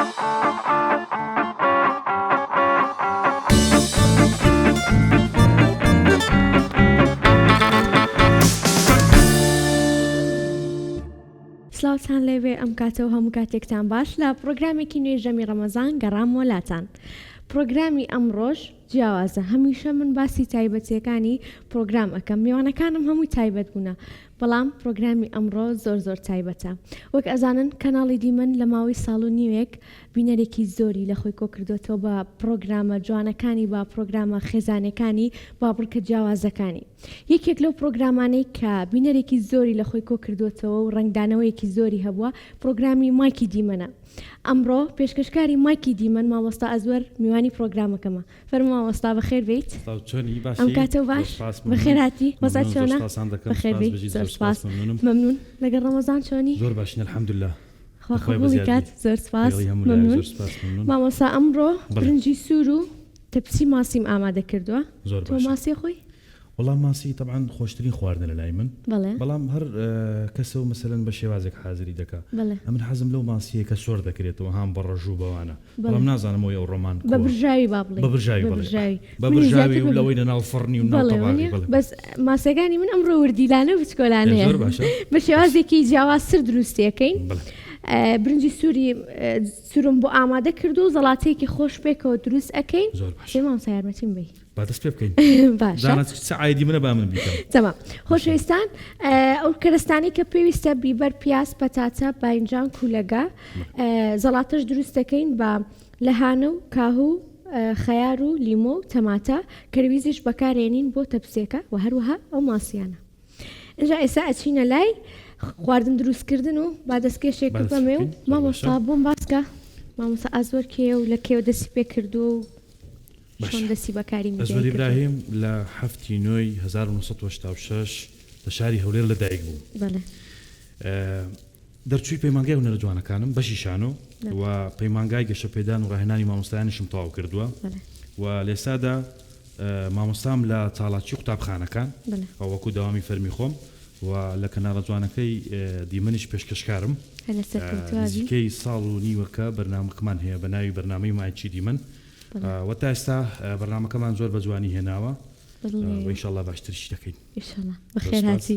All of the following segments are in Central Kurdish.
سلااوان لەوێ ئەم کاتەوە هەموو کاتێکتان باش لە پرۆگرامێکی نوێژەمی ڕەمەزان گەڕام وڵاتان. پرۆگرامی ئەمڕۆژ جیاوازە، هەمیشە من باسی تایبەتیەکانی پرۆگرام ئەەکەم، میوانەکانم هەمووی تایبەت بوونە، بەڵام پرۆگرامی ئەمڕۆ زۆر تایبەتە. وەک ئەزانن کەناڵی دیمەن لە ماوەی ساڵ و نیوێک بینەرێکی زۆری لە خۆی کۆ کردوێتەوە بە پرۆگرامە جوانەکانی، با پرۆگرامە خێزانەکانی، با بڕکە جیاوازەکانی. یەکێک لەو پرۆگرامانەی کە بینەرێکی زۆری لە خۆی کۆ کردوێتەوە و ڕنگدانەوەیەکی زۆری هەبووە پرۆگرامی مایکی دیمەنە. ئەمڕۆ پێشکەشکاری مایکی دیمەن مامۆستا ئەزوەر میوانی پرۆگرامەکەمە. فەرموو مامۆستا بەخێر بێیت. ئەم کاتە باش بەخێراتی وەزا چۆنە؟ بەخێر بێیت، زۆر سپاس، مەمنون. لەگەڵ ڕەمەزان چۆنی؟ زۆر باشین الحەمدوللا. خوا قبوڵی کات، زۆر سپاس، مەمنون. مامۆستا ئەمڕۆ برنجی سوور و تەپسی ماسیم ئامادە کردووە. تۆ ماسی خۆی؟ وەڵام ماسی طبعاً خۆشترین خواردنە لە لای من، بەڵام هەر کەسەوە مەسەلەن بە شێوازێک حازری دەکات. ئەمن حەزم لەو ماسیە کە سۆر دەکرێتەوە هەم بە ڕەژوو بەوانە، بەڵام نازانم ئەو ڕۆمان بە برژاوی با بڵێ، بە برژاوی و لەوەی لەناو فڕنی و ناوتەواڵی. بەس ماسەکانی من ئەمڕۆ وردیلانە و بچکۆلانەیە، بە شێوازێکی جیاوازتر دروستیەکەین. برنجی سوورم بۆ ئامادە کرد و زەڵاتەیەکی خۆش پێکەوە دروست ئەەکەین. مامۆستا یارمەتیم بی دەست پێ بکەین. باشعادی منە با من بیکەم. تەمام. خۆشەویستان، ئەو کەرستانی کە پێویستە بیبەر، پیاز، پەتاتە، باینجان، کوولەگە، زەڵاتەش دروست دەکەین بە لەهانە و کاهوو، خەیار و لیمۆ و تەماتە، کەرویزیش بەکارێنین بۆ تەپسێکە و هەروەها ئەو ماسیانە. اینجا ئێستا ئەچینە لای خواردن دروستکردن و با دەستکێشێک بەمێ و مامۆستا بۆم باسکە مامۆستا ئازوەر کێ و لە کێوە دەستی پێ کردو و چۆن دەستی بەکاری ئەزوەر ئیبراهیم لە 1986 لە شاری هەولێر لەدایک بوو. دەرچووی پەیمانگای هونەرە جوانەکانم بەشیشانۆ و پەیمانگای گەشە پێدان و ڕاهێنانی مامۆستایانیشم تەواو کردووە و لێسادا مامۆستام لە چاڵاکی قوتابخانەکان وەکو داوامی فەرمی خۆم و لە کەناڵە جوانەکەی دیمەنیش پێشکەشکارم. نزیکەی ساڵ و نیوەکە بەرنامەکەمان هەیە بە ناوی بەرنامەی مایکی دیمەن و تا ئێستا بەرنامەکەمان زۆر بە جوانی هێناوە و ئینشاءالله باشتریش دەکەین. بەخێراتی.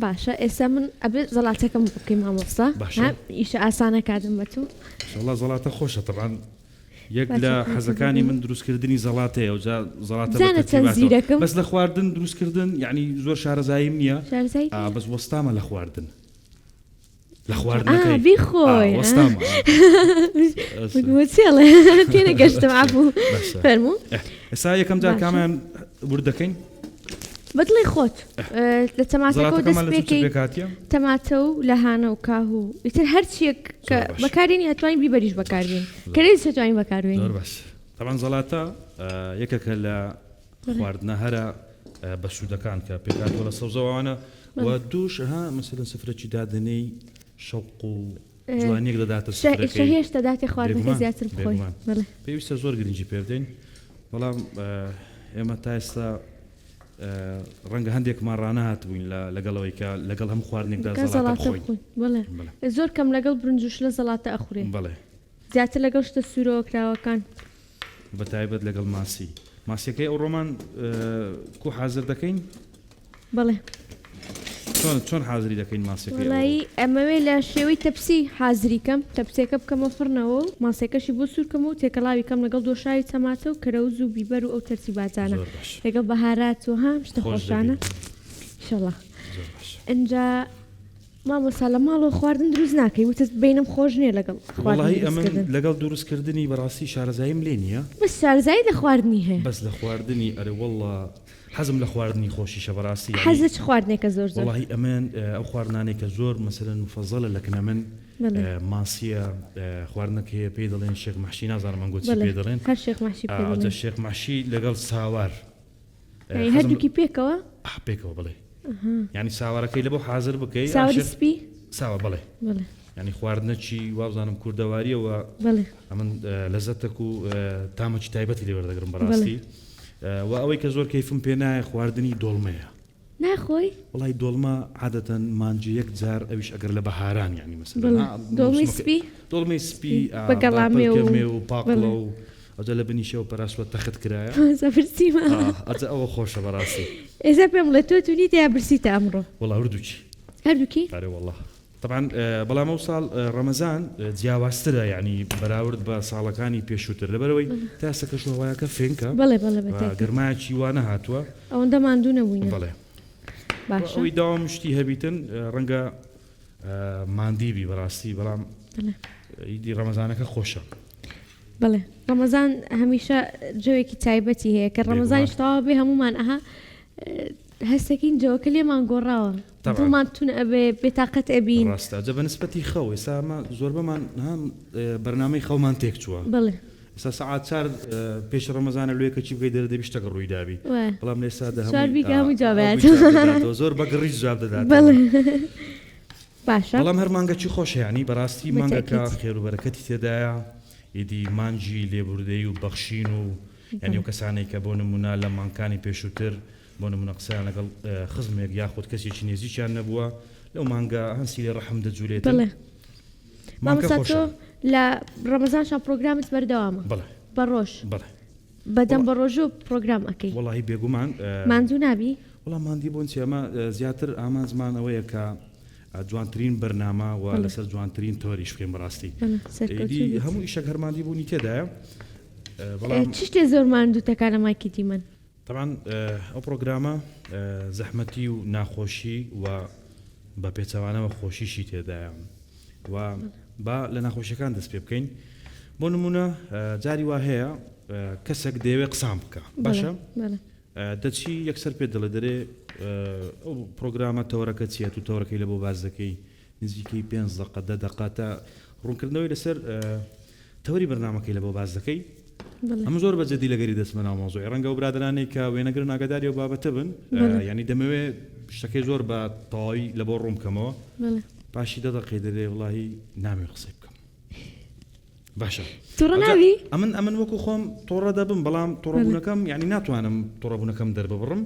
باشە، ئێستا من ئەبێت زەڵاتەکەم بکەین مامۆستا، ئیشە ئاسانە کاتم بە تو. ئینشاءالله زەڵاتە خۆشە طبعاً. یەک لە حەزەکانی من دروستکردنی زەڵاتەیە و زەڵاتە بەس لە خواردن دروستکردن یعنی زۆر شارەزاییم نییە، بەس وەستامە لە خواردن. لە خواردنەکەی بیخۆی تێنە گەشتم عەفو فەرموو. ئێستا یەکەم جار کامیان وردەکەین بەدڵی خۆت لە تەماتەکە دەست پێکەی تەماتە و لەهانە و کاهوو ئیتر هەرچیەک کە بەکارێنی هەتوانین بیبەریش بەکاربێن، کەرەیز هەتوانین بەکاربێن. زۆر باش. طبعاً زەڵاتە یەکێکە لە خواردنە هەرە بە سوودەکان کە پێکاتوە لە سەوزەوانە و دووش مەسەلەن سفرەکی دادنەی شەوق و جوانیەک دەداتە سفرەکەی، هێشتا داتی خواردنەکە زیاتر بخۆی. پێویستە زۆر گرنگی پێ بدەین، بەڵام ئێمە تا ئێستا ڕەنگە هەندێکمان ڕانەهات بووین لەگەڵەوەی کە لەگەڵ هەم خواردنێکدا زەڵاتە بخۆین. زۆر کەم لەگەڵ برنجوش لە زەڵاتە ئەخورێ، زیاتر لەگەڵ شتە سوورەوە کراوەکان، بەتایبەت لەگەڵ ماسیەکەی ئەو ڕۆمان کو حازر دەکەین. بەڵێ چۆن حازری دەکەین ماسیەکەی؟ وڵایی ئەمەوێ لە شێوەی تەپسی حازریکەم، تەپسێکە بکەمە فڕنەوە و ماسیەکەشی بۆ سوورکەم و تێکەڵاوی کەم لەگەڵ دۆشاوی تەماتە و کەرەوز و بیبەر و ئەو تەرتیباتانە لەگەڵ بەهارات و هەم شتە خۆشانە ئینشاڵڵا. ئەنجا مامۆستا لە ماڵەوە خواردن دروست ناکەی وتت بینم خۆش نییە لەگەڵ خواردن. لەگەڵ دروستکردنی بەڕاستی شارەزاییم لێ نییە، بەس شارەزایی لە خواردنی هەیە، بەس لە خواردنی ئەرێ وەڵڵا حەزم لە خواردنی خۆشیشە بەڕاستی. حەزت خواردنێکە زۆر وڵڵاهی ئەمن ئەو خواردنانێک کە زۆر مەسەلەن مفەزەڵە لەکنە من ماسیە خواردنەکە هەیە پێی دەڵێن شێخ مەحشی، نازانم من گوتی پێ دەڵێن شێخ مەحشی لەگەڵ ساوار هەردووکی پێکەوە بڵێ ینی ساوارەکەی لە بۆ حازر بکەی سپی ساوە بڵێ ینی خواردنەکی وابزانم کوردەواریەوە ئەمن لەزەتێک و تامەکی تایبەتی لێوەردەگرم بەڕاستی و ئەوەی کە زۆر کەیفم پێ نایە خواردنی دۆڵمەیە. ناخۆی وڵی دۆڵمە عادەتەن مانجی یەک جار ئەویش ئەگەر لە بەهاران یعنی مەسەلا دۆڵمی سپی دۆڵمی سپی بەگەڵامێ و پاقڵە و ئەجە لە بنیشەوە پەراسوە تەخت کرایە زەبرسیمە ئەجە ئەوە خۆشە بەڕاستی ئێستا پێم بڵێ تۆ تونی تیا برسیتە ئەمڕۆ وڵا هەردووچی هەردووکی ئەرێ وەڵڵا طبعا بەڵام ئەو ساڵ ڕەمەزان جیاوازترە یعنی بەراورد بە ساڵەکانی پێشووتر لەبەرەوەی تاسە کەشوهەوایەکە فێنکە بەڵێ گەرمایکی وانە هاتووە ئەوەندە ماندوو نەبووینە بەڵێ باشە ئەوی داوام شتی هەبیتن ڕەنگە ماندیبی بەڕاستی بەڵام ئیدی ڕەمەزانەکە خۆشە بەڵێ ڕەمەزان هەمیشە جوێکی تایبەتی هەیە کە ڕەمەزانیش تەواو بێ هەمومان ئەها هەستەکەین جەوەکە لێمان گۆڕاوە دڵمان تون ئەبێ بێتاقەت ئەبین ڕاستە جە بە نسبەتی خەو ئێستا زۆر بەمان بەرنامەی خەومان تێک چووە بڵێ ئێستا سەعات 4 پێش ڕەمەزانە لێکە چی بگەی دەردەبی شتەکە ڕووی دابی بەڵام لێستا هەموو جوابات زۆر بەگەڕیش جواب دەدات باشە بەڵام هەر مانگەکی خۆشە یعنی بەڕاستی مانگەکە خێر و بەرەکەتی تێدایە ئیدی مانجی لێبوردەی و بەخشین و یعنی و کەسانێک کە بۆ نمونە لە مانکانی پێشووتر بۆ نمونە قسەیان لەگەڵ خزمێک یاخود کەسێکی نێزییان نەبووە لەو مانگە هەنسی لێ ڕەحم دەجوولێت مامۆستا تۆ لە ڕەمەزانشان پرۆگرامت بەردەوامە بە ڕۆژ بەدەم بە ڕۆژ و پرۆگرام ئەەکەی وڵی بێگومان ماندوو نابی وڵام ماندی بۆن چێمە زیاتر ئامانزمان ئەوەیە کە جوانترین بەرنامە و لەسەر جوانترین تۆریش بکەین بەڕاستی هەموو ئیشەک هەرماندی بوونی تێدایە چ شتێ زۆر ماندووتەکانە مایکیتی من طبعا ئەو پرۆگرامە زەحمەتی و ناخۆشی و بە پێچەوانەوە خۆشیشی تێدایە و با لە ناخۆشیەکان دەست پێ بکەین بۆ نمونە جاری وا هەیە کەسێک دەیەوێت قسام بکە باشە دەچی یەکسەر پێ دەڵێ دەرێ ئەو پرۆگرامە تەوەرەکە چیە تو تەوەرەکەی لە بۆ باز دەکەی نزیکەی 5 دقە 10 دقە تا ڕوونکردنەوەی لەسەر تەوەری بەرنامەکەی لە بۆ باز دەکەی ئەمە زۆر بەجددی لەگەری دەستمە ناو مۆزۆی ڕەنگە و برادرانەی کە وێنەگر ناگەداری و بابەتە بن ینی دەمەوێت شتەکەی زۆر بە تەواوی لە بۆ ڕوون بکەمەوە پاشی 10 دقەی دەرێ وڵی نامێ قسەی بکەم باشە ئەمن وەکو خۆم تۆڕە دەبم بەڵام تۆڕەبوونەکەم ینی ناتوانم تۆڕەبوونەکەم دەرببڕم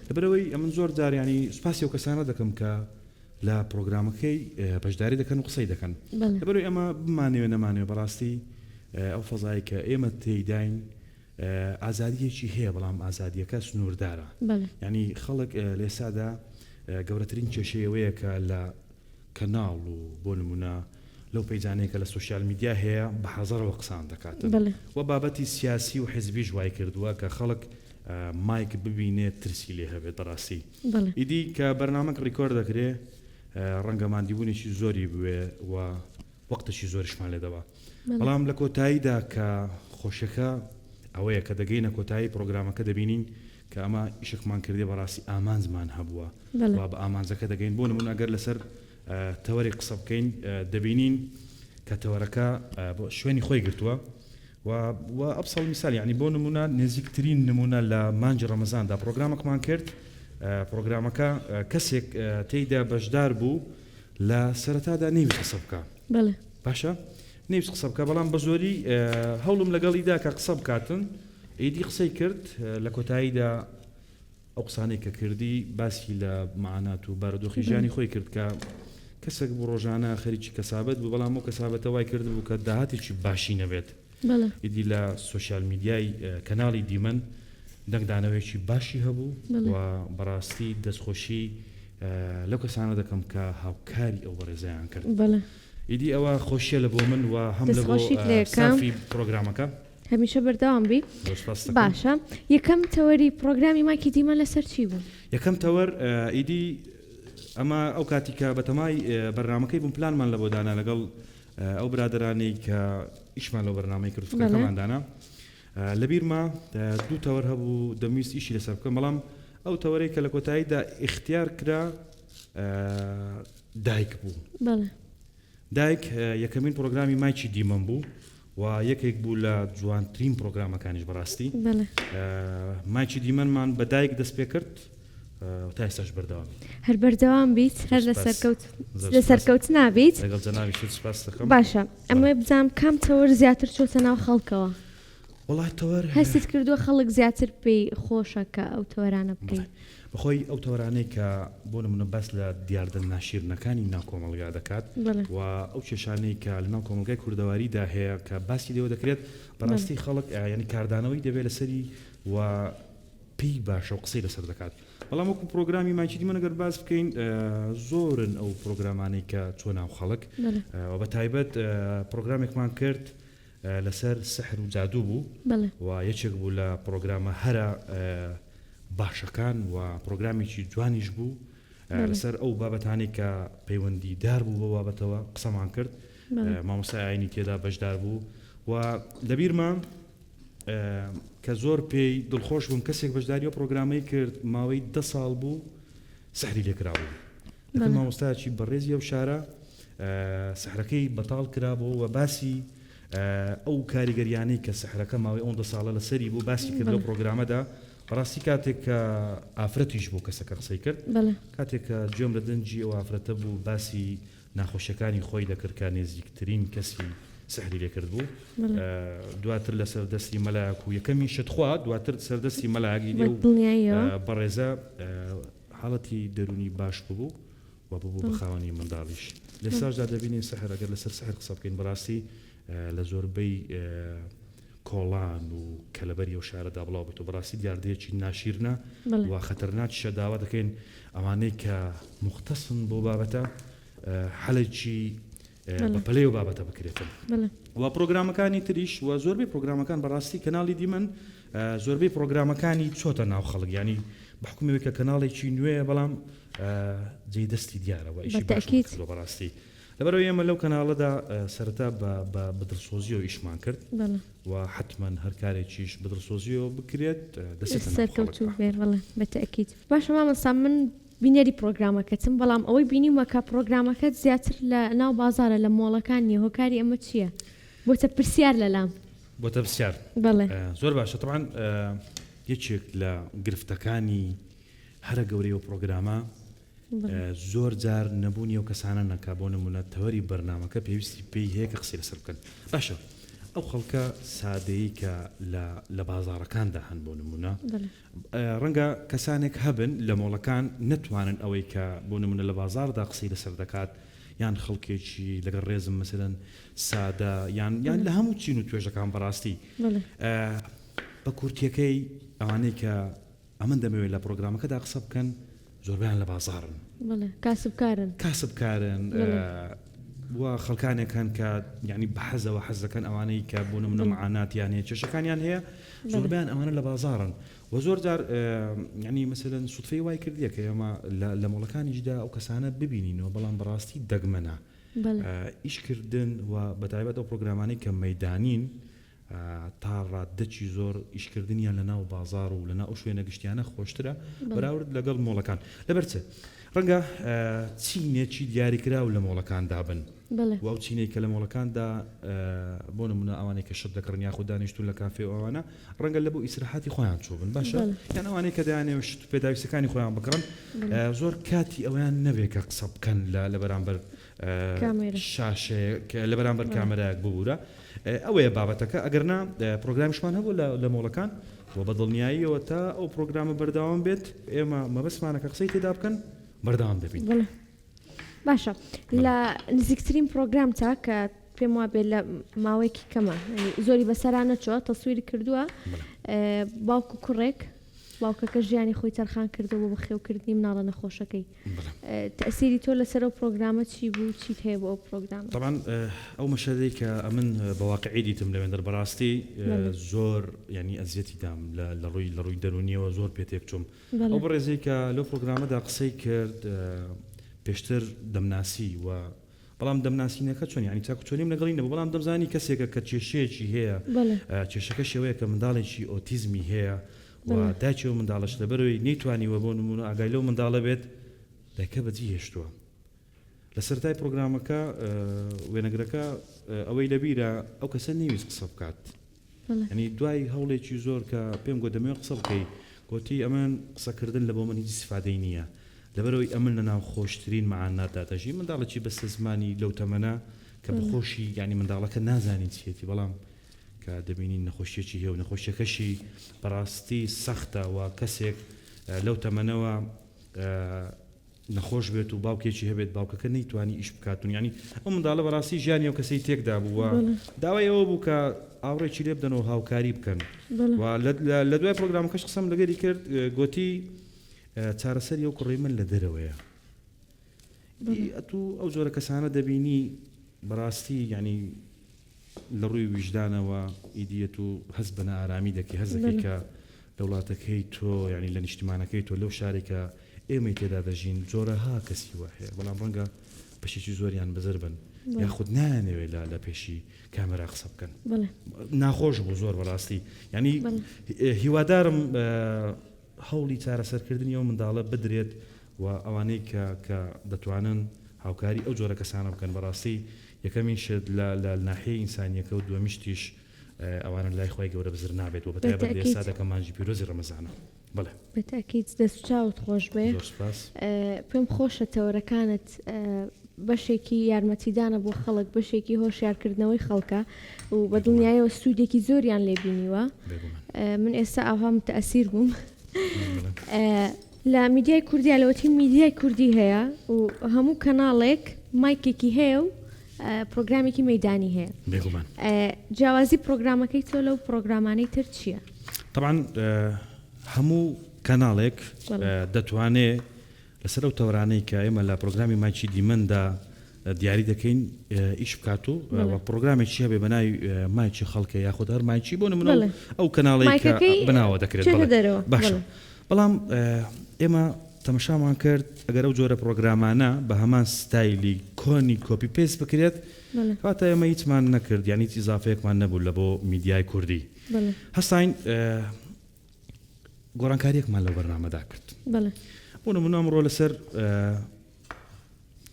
لەبەرەوەی ئەمن زۆر جار ینی سوپاسی و کەسانە دەکەم کە لە پرۆگرامەکەی بەشداری دەکەن و قسەی دەکەن لەبەرەوەی ئەمە بمانێوێ نەمانێوە بەڕاستی ئەو فەزایی کە ئێمە تێیداین ئازادیەکی هەیە بەڵام ئازادیەکە سنووردارە ینی خەڵک لێسادا گەورەترین کێشەیەوەیە کە لە کەناڵ و بۆ نمونە لەو پەیجانەیە کە لە سوشیال میدیا هەیە بە حەزەرەوە قسان دەکاتن و بابەتی سیاسی و حیزبی ژوای کردووە کە خەڵک مایک ببینێت ترسی لێ هەبێت بەڕاستی ئیدی کە بەرنامەک ڕیکۆرد دەکرێ ڕەنگە ماندیبوونێکی زۆری بوێ و وەختەشی زۆریشمان لێدەوە بەڵام لە کۆتاییدا کە خۆشەکە ئەوەیە کە دەگەینە کۆتایی پرۆگرامەکە دەبینین کە ئەمە ئیشکمان کردێ بەڕاستی ئامانزمان هەبووە و بە ئامانزەکە دەگەین بۆ نمونە ئەگەر لەسەر تەوەری قسە بکەین دەبینین کە تەوەرەکە شوێنی خۆی گرتووە و ئەبسەڵ میسال یعنی بۆ نمونە نزیکترین نمونە لە مانجی ڕەمەزاندا پرۆگرامەکەمان کرد پرۆگرامەکە کەسێک تێیدا بەشدار بوو لە سەرەتادا نەیویست قسە بکە باشە نەیویست قسە بکە بەڵام بە زۆری هەوڵم لەگەڵیدا کە قسە بکاتن ئیدی قسەی کرد لە کۆتاییدا ئەو قسانەی کە کردی باسی لە معانات و بارودۆخی ژیانی خۆی کرد کە کەسێک بۆ ڕۆژانە خەریکی کەسابەت بوو بەڵام ئەو کەسابەتە وای کرد بوو کە داهاتێکی باشی نەبێت ئیدی لە سوشیال میدیای کەناڵی دیمەن دەنگدانەوەیکی باشی هەبوو و بەڕاستی دەستخۆشی لەو کەسانە دەکەم کە هاوکاری ئەو بەڕێزەیان کرد ئیدی ئەوە خۆشیە لە بۆ من و هەم لە بۆ سافی پرۆگرامەکە هەمیشە بەردەوام بی باشە یەکەم تەوەری پرۆگرامی مایکی دیمە لەسەر چی بوو یەکەم تەوەر ئیدی ئەمە ئەو کاتیکە بەتەمای بەرنامەکەی بووم پلانمان لە بۆدانا لەگەڵ ئەو برادرانەی کە ئیشمان لەو بەرنامەی کرد فکرەکەماندانا لەبیرما دوو تەوەر هەبوو دەمویست ئیشی لەسەر بکەم بەڵام ئەو تەوەرەی کە لە کۆتاییدا اختیار کرا دایک بوو دایک یەکەمین پرۆگرامی مایکی دیمەم بوو و یەکێک بوو لە جوانترین پرۆگرامەکانیش بەڕاستی مایکی دیمەنمان بە دایک دەست پێ کرد تا ئێستاش بەردەوام هەر بەردەوام بیت هەر لە سەرکەوت نابیت لەگەڵ جەنابی سپاس دەکەم باشە ئەمە بزانم کام تەوەر زیاتر چۆتە ناو خەڵکەوە وڵای تەوەر هەستت کردووە خەڵک زیاتر پێی خۆشە کە ئەو تەوەرانە بکەین بەخۆی ئەو تەوەرانەی کە بۆ نمونە بەس لە دیاردن ناشیرنەکانی ناو کۆمەڵگا دەکات و ئەو کێشانەی کە لە ناو کۆمەلگای کوردەواریدا هەیە کە باسی لێوە دەکرێت بەڕاستی خەڵک ینی کاردانەوەی دەبێت لەسەری و پێی باشە و قسەی لەسەر دەکات بەڵام وەکو پرۆگرامی ماچی دیمە نەگەر باس بکەین زۆرن ئەو پرۆگرامانەی کە چۆ ناو خەڵک و بە تایبەت پرۆگرامێکمان کرد لەسەر سحر و جادوو بوو و یەکێک بوو لە پرۆگرامە هەرە باشەکان و پرۆگرامێکی جوانیش بوو لەسەر ئەو بابەتانی کە پەیوەندی دار بوو بە بابەتەوە قسەمان کرد مامۆستای ئاینی تێدا بەشدار بوو و لەبیرمان کە زۆر پێی دڵخۆش بووم کەسێک بەشداری و پرۆگرامەی کرد ماوەی 10 ساڵ بوو سحری لێکرا بوو مامۆستایەکی بەڕێزی ئەو شارە سحرەکەی بەتاڵ کرابەوە و باسی ئەو کاریگەریانەی کە سحرەکە ماوەی 10 ساڵە لەسەری بوو باسی کرد لەو پرۆگرامەدا ڕاستی کاتێک کە ئافرەتیش بوو کەسەکە قسەی کرد کاتێک کە گوێم لە دەنجی ئەو ئافرەتە بوو باسی ناخۆشیەکانی خۆی دەکرد کە نێزیکترین کەسی سحری لێکرد بوو دواتر لە سەردەستی مەلایەک و یەکەمی شتخوا دواتر سەردەستی مەلایەکی دێ و بەڕێزە حاڵەتی دەرونی باش بوو و ببوو بە خاوەنی منداڵیش لێساشدا دەبینین سحر ئەگەر لەسەر سحر قسە بکەین بەڕاستی لە زۆربەی کۆڵان و کەلەبەری ئەو شارەدا بڵاو بێت و بەڕاستی دیاردەیەکی ناشیرنە و خەتەرناکیشە داوا دەکەین ئەوانەی کە مختصن بۆ بابەتە حەلێکی بەپەلەی و بابەتە بکرێتن و پرۆگرامەکانی تریش و زۆربەی پرۆگرامەکان بەڕاستی کەناڵی دیمەن زۆربەی پرۆگرامەکانی چۆتە ناو خەڵک ینی بەحکومەوەی کە کەناڵێکی نوێیە بەڵام جێی دەستی دیارەوە ئیشی بەڕاستی لەبەرەوەی ئێمە لەو کەناڵەدا سەرەتا بە دڵسۆزیەوە ئیشمان کرد و حتمما هەر کارێکیش بە دڵسۆزیەوە بکرێت دەسەرکەوتوو بێت بەتەکیید باشە مامەستا من بینێری پرۆگرامەکەتم بەڵام ئەوەی بینیمە کە پرۆگرامەکەت زیاتر لە ناو بازارە لە مۆڵەکانی هۆکاری ئەمە چییە؟ بۆتە پرسیار لەلام بۆتە پرسیار زۆر باشە طبعاً یەکێک لە گرفتەکانی هەرە گەورەی و پرۆگرامە زۆر جار نەبوونی و کەسانە نەکا بۆ نمونە تەوەری بەرنامەکە پێویستی پێی هەیە کە قسەی لەسەر بکەن باشە ئەو خەڵکە سادەیی کە لە بازاڕەکاندا هەن بۆ نمونە ڕەنگە کەسانێک هەبن لە مۆڵەکان نەتوانن ئەوەی کە بۆ نمونە لە بازاردا قسەی لەسەر دەکات یان خەڵکێکی لەگەڵ ڕێزم مەسەلەن سادە یان لە هەموو چین و توێژەکان بەڕاستی بە کورتیەکەی ئەوانەی کە ئەمن دەمەوێت لە پرۆگرامەکەدا قسە بکەن زۆربیان لە بازارن کاسبکارن وە خەڵکانێکان کە ینی بەحەزەوە حەزەکەن ئەوانەی کە بۆ نمونە مەعاناتیان هەیە کێشەکانیان هەیە زۆربیان ئەوانە لە بازارن و زۆر جار ینی مەسەلەن سوتفەی وای کردیە کە ئێمە لە مۆڵەکانیشدا ئەو کەسانە ببینینەوە بەڵام بەڕاستی دەگمەنە ئیشکردن و بەتایبەت ئەو پرۆگرامانەی کە مەیدانین تا ڕاددەچی زۆر ئیشکردنیان لە ناو بازار و لە ناو شوێنە گشتیانە خۆشترە بەراورد لەگەڵ مۆڵەکان لەبەرچێ ڕەنگە چینێکی دیاریکراو لە مۆڵەکاندا بن و ئەو چینەی کە لە مۆڵەکاندا بۆ نمونە ئەوانەی کە شت دەکڕن یاخود دانیشتون لە کافێ ئەوانە ڕەنگە لە بۆ ئیسراحاتی خۆیان چوو بن باشە یان ئەوانەی کە دەیانێ شت پێداویستەکانی خۆیان بکڕن زۆر کاتی ئەویان نەبێت کە قسە بکەن لە بەرامبەر شاشەیە لە بەرامبەر کامەرایەک ببوورە ئەوەیە بابەتەکە ئەگەرنا پرۆگرامیشمان هەبوو لە مۆڵەکان و بەدڵنیاییەوە تا ئەو پرۆگرامە بەردەوام بێت ئێمە مەبەسمانەکە قسەی تێدا بکەن بەردەوام دەبین باشە لە نزیکترین پرۆگرام تا کە پێم وا بێت لە ماوەیەکی کەمە زۆری بەسەرانە چۆ تەسویری کردووە باوکو کوڕێک باوکەکە ژیانی خۆی تەرخان کردەوە بە خێوکردنی مناڵە نەخۆشەکەی تەسیری تۆ لەسەر ئەو پرۆگرامە چی بوو چیت هەیە بۆ ئەو پرۆگرامە طبعاً ئەو مەشەدەی کە ئەمن بەواقعی دیتم لەوێندەر بەڕاستی زۆر ینی ئەزیەتی دام لە ڕووی دەرونیەوە زۆر پێتێک چوم ئەو بەڕێزەی کە لەو پرۆگرامەدا قسەی کرد پێشتر دەمناسی و بەڵام دەمناسینەکە چۆن ینی چاکو چۆنیم لەگەڵی نەبوو بەڵام دەمزانی کەسێکە کە کێشەیەکی هەیە کێشەکە شێوەیە کە منداڵێکی ئۆتیزمی هەیە و داچی و منداڵش لەبەرەوەی نەیتوانیوە بۆ نمونە ئاگای لەو منداڵە بێت دایکە بەجی هێشتووە لە سەرەتای پرۆگرامەکە وێنەگرەکە ئەوەی لەبیرە ئەو کەسە نەویست قسە بکات ینی دوای هەوڵێکی زۆر کە پێم گۆ دەمەوێت قسە بکەی گوتی ئەمن قسەکردن لە بۆ من هیچ سفادەی نییە لەبەرەوەی ئەمن لە ناو خۆشترین مەعاناتدا دەژی منداڵێکی بەستە زمانی لەو تەمەنە کە بخۆشی ینی منداڵەکە نازانی چێتی بەڵام کە کە دەبینین نەخۆشیەکی هەیە و نەخۆشیەکەشی بەڕاستی سەختە و کەسێک لەو تەمەنەوە نەخۆش بێت و باوکێکی هەبێت باوکەکە نەیتوانی ئیش بکاتون ینی ئەو منداڵە بەڕاستی ژیانی و کەسەی تێکدا بووە داوای ئەوە بوو کە ئاوڕێکی لێ بدەنەوە هاوکاری بکەن و لە دوای پرۆگرامەکەش قسەم لەگەری کرد گوتی چارەسەری ئەو کوڕی من لە دەرەوەیە ئەو جۆرە کەسانە دەبینی بەڕاستی ینی لە ڕووی ویژدانەوە ئیدیەت و هەست بە نائارامی دەکەی هەست دەکەی کە دەوڵاتەکەی تۆ ینی لە نیشتیمانەکەی تۆ لەو شارێکە ئێمەی تێدا دەژین جۆرەها کەسی وە هەیە بەڵام ڕەنگە بەشێکی زۆریان بەزەر بن یاخود نانەوێت لە پێشی کامێرا قسە بکەن ناخۆش بوو زۆر بەڕاستی ینی هیوادارم هەوڵی چارەسەرکردنی ئەو منداڵە بدرێت و ئەوانەی کە دەتوانن هاوکاری ئەو جۆرە کەسانە بکەن بەڕاستی یەکەمین شت لە ناحیەی ئینسانیەکە و دووەمیشتیش ئەوانە لای خۆی گەورە بزر نابێت و بەتایبەت لە ئێستادەکە مانجی پیرۆزی ڕەمەزانە بەڵێ بەتاکید دەست چاوت خۆش بێ پێم خۆشە تەورەکانت بەشێکی یارمەتیدانە بۆ خەڵک بەشێکی هۆشیارکردنەوەی خەڵکە و بە دڵنیایەوە سوودێکی زۆریان لێبینیوە من ئێستا ئاوا متەئەسیر بووم لە میدیای کوردی لەوەتی میدیای کوردی هەیە و هەموو کەناڵێک مایکێکی هەیە و پرۆگرامێکی مەیدانی هەیە جیاوازی پرۆگرامەکەی تۆ لەو پرۆگرامانەی تر چییە؟ طبعا هەموو کەناڵێک دەتوانێت لەسەر ئەو تەورانەی کە ئێمە لە پرۆگرامی مایکی دیمەندا دیاری دەکەین ئیش بکات و پرۆگرامێکی هەبێ بە ناوی مایکی خەڵکە یاخود هەر مایکی بۆ نمونە ئەو کەناڵی بناوە دەکرێت باشە بەڵام ئێمە تەمەشامان کرد ئەگەر ئەو جۆرە پرۆگرامانە بە هەمان ستایلی کۆنی کۆپی پێست بکرێت کاتە ئێمە هیچمان نەکرد یان هیچ ئیزافەیەکمان نەبوو لە بۆ میدیای کوردی هەستاین گۆڕانکاریەکمان لەو بەرنامەدا کرد بۆ نمونە ئەمڕۆ لەسەر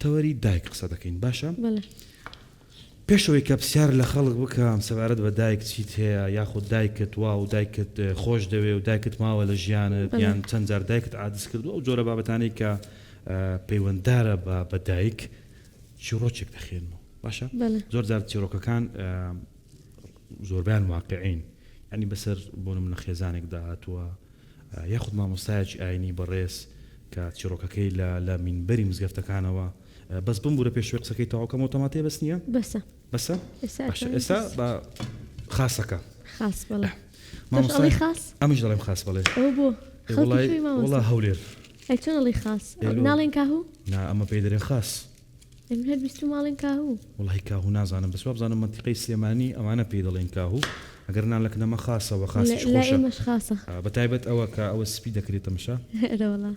تەوەری دایک قسە دەکەین باشە پێشەوەی کە پرسیار لە خەڵک بکەم سەبارەت بە دایک چیت هەیە یاخود دایکت وا و دایکت خۆش دەوێ و دایکت ماوە لە ژیانت یان چەند جار دایکت عادس کردو ئەو جۆرە بابەتانەی کە پەیوەنددارە بە دایک چیرۆکێک دەخێنەوە باشە زۆر جار چیرۆکەکان زۆربیان واقعین ینی بەسەر بۆ نمونە خێزانێک داهاتووە یاخود مامۆستایەکی ئاینی بەڕێز کە چیرۆکەکەی لە مینبەری مزگەفتەکانەوە بەس بمبورە پێشوێ قسەکەی تەواوکەم ئۆتۆماتیە بەس نییە بەسە ئێستا بە خاسەکە خاص بەڵێ ئەمیش دەڵێم خاص بڵێ وڵا هەولێر چۆنڵی خاص ناڵێن کاهوو نا ئەمە پێی دەرێن خاص هەر بیست و ماڵێن کاهوو وڵی کاهوو نازانم بەس بزانم منتیقەی سلێمانی ئەوانە پێی دەڵێن کاهوو ئەگەر نانلەکنەمە خاصەوە خاص بەتایبەت ئەوە کە ئەوە سپی دەکرێتە مشە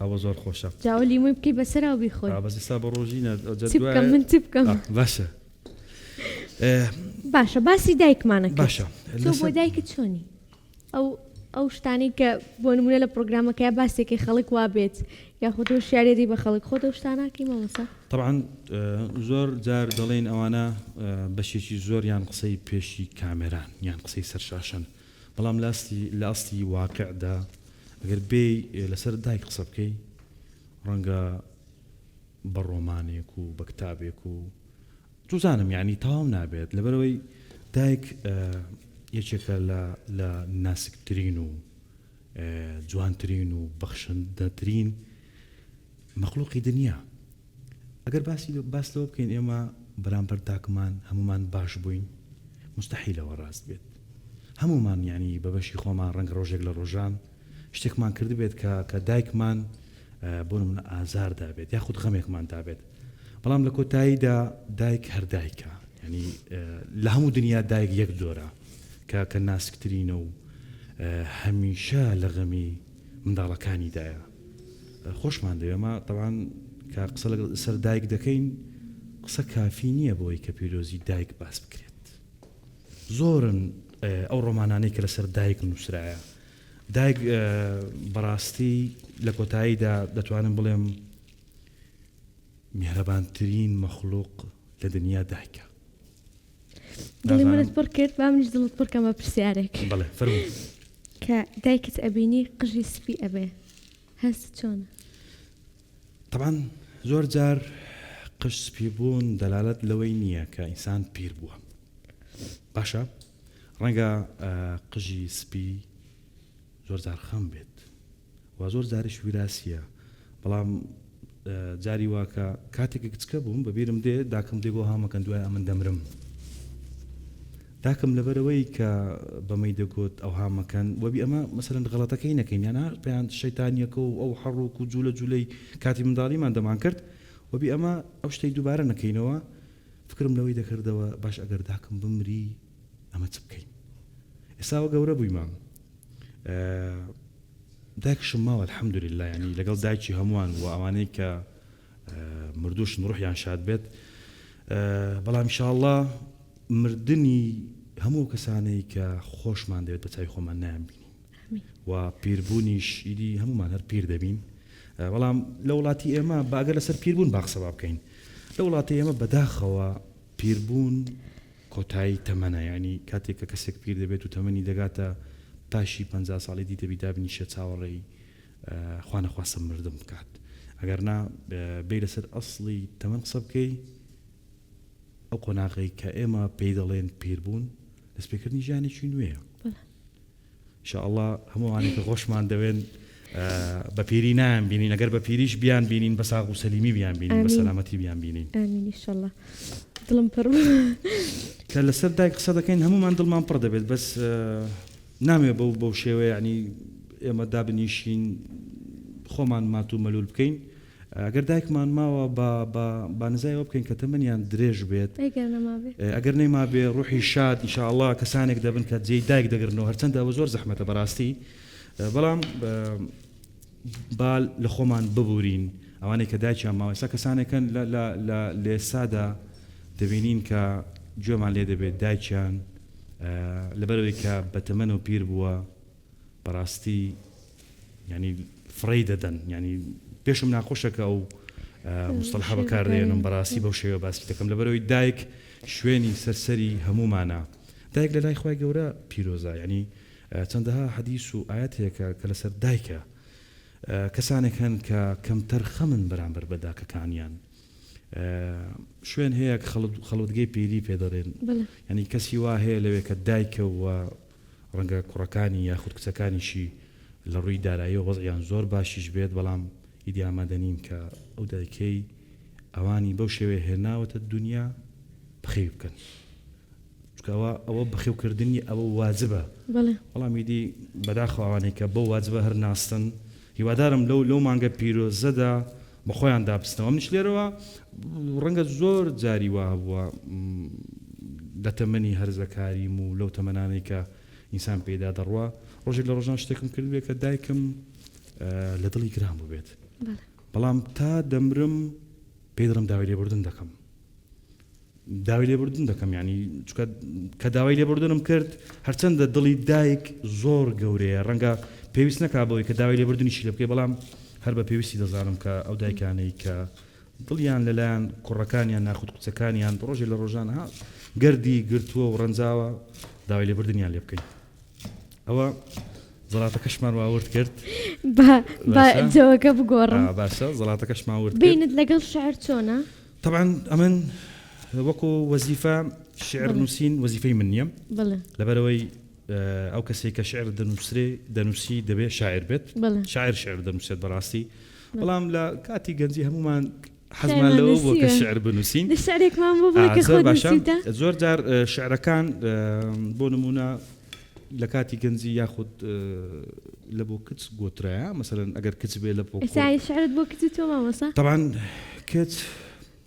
ئەوە زۆر خۆشە جاوەلی مووی بکەی بەسەرا و بیخۆی بەستا بە ڕۆژینە من چی بکەم باشە باسی دایکمانە باشە تۆ بۆ دایکت چۆنی ئەو شتانی کە بۆ نمونە لە پرۆگرامەکەی باسێکی خەڵک وا بێت یاخود تۆ شیارێتی بە خەڵک خۆت ئەو شتاناکەی مامۆستا طبعا زۆر جار دەڵێن ئەوانە بەشێکی زۆریان قسەی پێشی کامێران یان قسەی سەرشاشن بەڵام لە ئاستی واقعدا ئەگەر بێ لەسەر دایک قسە بکەی ڕەنگە بە ڕۆمانێک و بە کتابێک و دووزانم یعنی تەواو نابێت لەبەرەوەی دایک یەکێکە لە ناسکترین و جوانترین و بەخشندەترین مەخلوقی دنیا ئەگەر باس لەوە بکەین ئێمە بەرامبەر داکمان هەمومان باش بووین مستحیلەوە ڕاست بێت هەمومان یعنی بە بەشی خۆمان ڕەنگە ڕۆژێک لە ڕۆژان شتێکمان کرد بێت کە دایکمان بۆ نمونە ئازاردا بێت یاخود غەمێکمان دابێت بەڵام لە کۆتاییدا دایک هەر دایکە ینی لە هەموو دنیا دایک یەک جۆرە کە ناسکترینە و هەمیشە لە غەمی منداڵەکانیدایە خۆشمان دەوێمە طبعاً کە قسە سەر دایک دەکەین قسە کافی نییە بۆی کە پیرۆزی دایک باس بکرێت زۆرن ئەو ڕۆمانانەی کە لەسەر دایک نووسرایە دایک بەڕاستی لە کۆتاییدا دەتوانم بڵێم میهرەبانترین مەخلوق لە دنیا دایکە دڵی منت پڕ کرد با منیش دڵت پڕ کەمە پرسیارێک بەڵێ فەرموو کە دایکت ئەبینی قژی سپی ئەبێ هەست چۆنە؟ طبعا زۆر جار قژ سپی بوون دەلالەت لەوەی نییە کە ئینسان پیر بووە باشە ڕەنگە قژی سپی زۆر جار خەم بێت و زۆر جاریش ویراسیە بەڵام جاری واکە کاتێکی کچکە بووم بەبیرم دێ داکەم دێگۆ هامەکەن دوای ئەمن دەمرم داکەم لەبەرەوەی کە بەمەی دەگوت ئەو هامەکەن وەبی ئەمە مەسەرەن غەڵەتەکەی نەکەین یانە پێیان شەیتانیەکە و ئەو حەڕوک و جوولەی کاتی منداڵیمان دەمان کرد وەبی ئەمە ئەو شتەی دووبارە نەکەینەوە فکرم لەوەی دەکردەوە باش ئەگەر داکەم بمری ئەمە چ بکەین ئێستاوە گەورە بوویمان دایکشم ماوە الحەمدولله ینی لەگەڵ دایکی هەمووان و ئەوانەی کە مردوشن ڕوحیان شاد بێت بەڵام ئینشاءالله مردنی هەموو کەسانەی کە خۆشمان دەوێت بە چاوی خۆمان نایانبینین و پیربوونیش ئیدی هەمومان هەر پیر دەبین بەڵام لە وڵاتی ئێمە باگەر لەسەر پیربوون باقسەوا بکەین لە وڵاتی ئێمە بەداخەوە پیربوون کۆتایی تەمەنە ینی کاتێک کە کەسێک پیر دەبێت و تەمەنی دەگاتە پاشی 50 ساڵی دیتە بیدابنیشە چاوەڕێی خوا نەخواستە مردم بکات ئەگەر نا بێ لەسەر ئەسڵی تەمەن قسە بکەی ئەو قۆناغی کە ئێمە پێی دەڵێن پیربوون دەستپێکردنی ژیانێکی نوێیە ئینشاءالله هەمووانێک کە خۆشمان دەوێن بە پیری نایان بینین ئەگەر بە پیریش بیان بینین بە ساغ و سەلیمی بیان بینین بە سەلامەتی بیان بینین ئامین ئینشاءالله دڵم پڕ کە لەسەر دایک قسە دەکەین هەمومان دڵمان پڕ دەبێت بەس نامێ بەو شێوەیە ینی ئێمە دابنیشین خۆمان مات و مەلول بکەین ئەگەر دایکمان ماوە بە نزایەوە بکەین کە تەمەنیان درێژ بێت ئەگەر نەیما بێ ڕوحی شاد ئینشاءالله کەسانێک دەبن کە جێی دایک دەگرنەوە هەرچەندە ئەوە زۆر زەحمەتە بەڕاستی بەڵام با لە خۆمان ببورین ئەوانەی کە دایکیان ماوە ئێستا کەسانێکن لە ئێستادا دەبینین کە گوێمان لێ دەبێت دایکیان لەبەرەوەی کە بەتەمەن و پیر بووە بەڕاستی ینی فڕی دەدەن ینی پێشم ناخۆشەکە ئەو مستەلحە بەکاردێنم بەڕاستی بەو شێوە باسی دەکەم لەبەرەوەی دایک شوێنی سەرسەری هەمومانە دایک لە لای خوای گەورە پیرۆزە ینی چەندەها حەدیث و ئاەت هەیە کە لەسەر دایکە کەسانێک هەن کە کەمتەر خەمن بەرامبەر بە داکەکانیان شوێن هەیە خەڵوتگەی پیری پێدەڕێن ینی کەسی وا هەیە لەوێ کە دایکە و ڕەنگە کوڕەکانی یاخود کچەکانیشی لە ڕووی دارایی و وەزعیان زۆر باشیش بێت بەڵام ئیدی ئامادەنین کە ئەو دایکەی ئەوانی بەو شێوەیە هێناوەتە دنیا بخێو بکەن ئەوە بەخێوکردنی ئەوە واجبە بەڵام ئیدی بەداخەوە ئەوانەی کە بەو واجبە هەر ناستن هیوادارم لەو مانگە پیرۆزەدا بەخۆیان دابستنەوە منیش لێرەوە ڕەنگە زۆر جاری وا بووە لە تەمەنی هەرزەکاریم و لەو تەمەنانەی کە ئینسان پێدا دەڕوا ڕۆژێک لە ڕۆژان شتێکم کردوێ کە دایکم لە دڵی گران بووبێت بەڵام تا دەمرم پێی دڵم داوای لێبوردن دەکەم ینی کە داوای لێبوردنم کرد هەرچەندە دڵی دایک زۆر گەورەیە ڕەنگە پێویست نەکا بەوەی کە داوای لێبوردنیشی لێ بکەی بەڵام هەر بە پێویستی دەزانم کە ئەو دایکانەی کە دڵیان لەلایەن کوڕەکانیان ناخود قوچەکانیان ڕۆژێ لە ڕۆژان گەردی گرتووە و ڕەنجاوە داوای لێبوردنیان لێ بکەین ئەوە زەڵاتەکەشمان واورد کرد جەوەکە بگۆڕم باشە زەڵاتەکەشمان ورد کرد بینت لەگەڵ شعر چۆنە طبعا ئەمن وەکو وەزیفە شعر نووسین وەزیفەی من نییە لەبەرەوەی ئەو کەسێک کە شعر دەنووسی دەبێت شاعر بێت شعر دەنووسێت بەڕاستی بەڵام لە کاتی گەنجی هەمومان حەزمان لەوە بووە کە شعر بنووسین زۆر جار شعرەکان بۆ نمونە لە کاتی گەنجی یاخود لە بۆ کچ گۆترایە مەسەلەن ئەگەر کچ بێ لە شعرت بۆ کچی تۆ مامۆستا طبعا کچ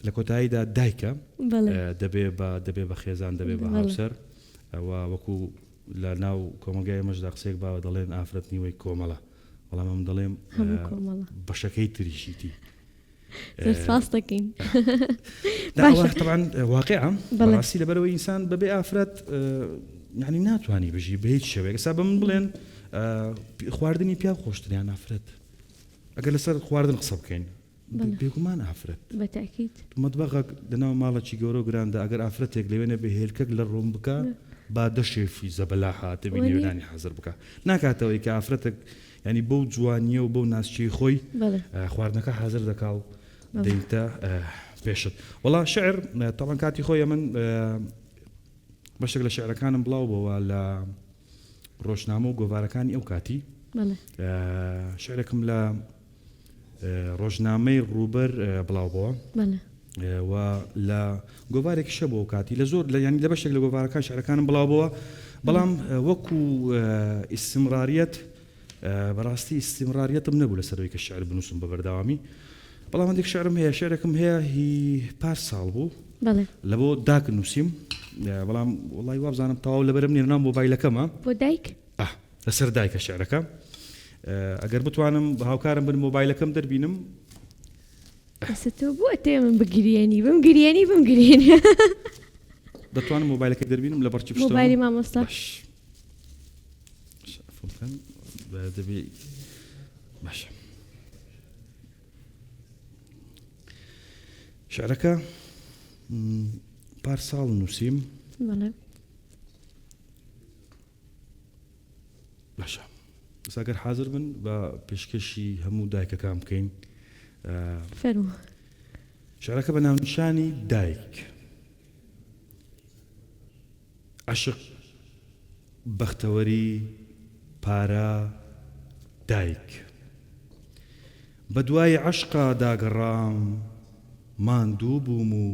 لە کۆتاییدا دایکە دەبێ بە خێزان دەبێ بە هاوسەر ئەوە وەکو لە ناو کۆمەلگای ئێمەشدا قسێک باوە دەڵێن ئافرەت نیوەی کۆمەڵە بەڵام ئەم دەڵێم بەشەکەی تریشیتی ساس دەکەین طبعا واقعا بەڕاستی لەبەرەوەی ئینسان بەبێ ئافرەت یعنی ناتوانانی بژی بە هیچ شێوەیە ئێستا بە من بڵێن خواردنی پیا خۆشتریان ئافرەت ئەگەر لەسەر خواردن قسە بکەین بێگومان ئافرەت بەتاکید مەتبەخە لەناو ماڵێکی گەورە و گراندا ئەگەر ئافرەتێک لەوێنە بە هێلکەک لە ڕۆم بکە با دەشێفی زەبەلا هاتە بینێوێنانی حەزر بکە ناکاتەوەی کە ئافرەتێک ینی بەو جوانیە و بەو ناسچی خۆی خواردنەکە حەزر دەکا و دەیتە پێشت وەڵا شعر تاوان کاتی خۆی من بەشێک لە شعرەکانم بڵاو بووە لە ڕۆژنامە و گۆڤارەکانی ئەو کاتی شعرێکم لە ڕۆژنامەی ڕووبەر بڵاو بووە و لە گۆڤارێکی شە بۆ کاتی لە زۆر لە ینی لە بەشێک لە گۆڤارەکان شعرەکانم بڵاو بووە بەڵام وەکو ئیستیمڕاریەت بەڕاستی ئیستیمڕاریەتم نەبوو لەسەرەوەی کە شعر بنووسم بە بەردەوامی بەڵام هەندێک شعرم هەیە شعرێکم هەیە هی 5 ساڵ بوو لە بۆ داک نووسیم بەڵام وڵی وابزانم تەواو لەبەرم نیە نام مۆبایلەکەمە بۆ دایک لەسەر دایکە شعرەکە ئەگەر بتوانم بە هاوکارم بن مۆبایلەکەم دەربینم تۆ بۆ تێ من بگریێنی بمگرێنی دەتوانم مۆبایلەکە دەربینم لە بەرچی مۆبایلی مامۆستا دەبێ باشە شعرەکە پار ساڵ نووسیم باشە ئەگەر حاضر بن بە پێشکەشی هەموو دایکەکان بکەین شعرەکە بە ناونیشانی دایک عاشق بەختەوەری پارە دایک بە دوای عەشقا داگەڕام ماندوو بووم و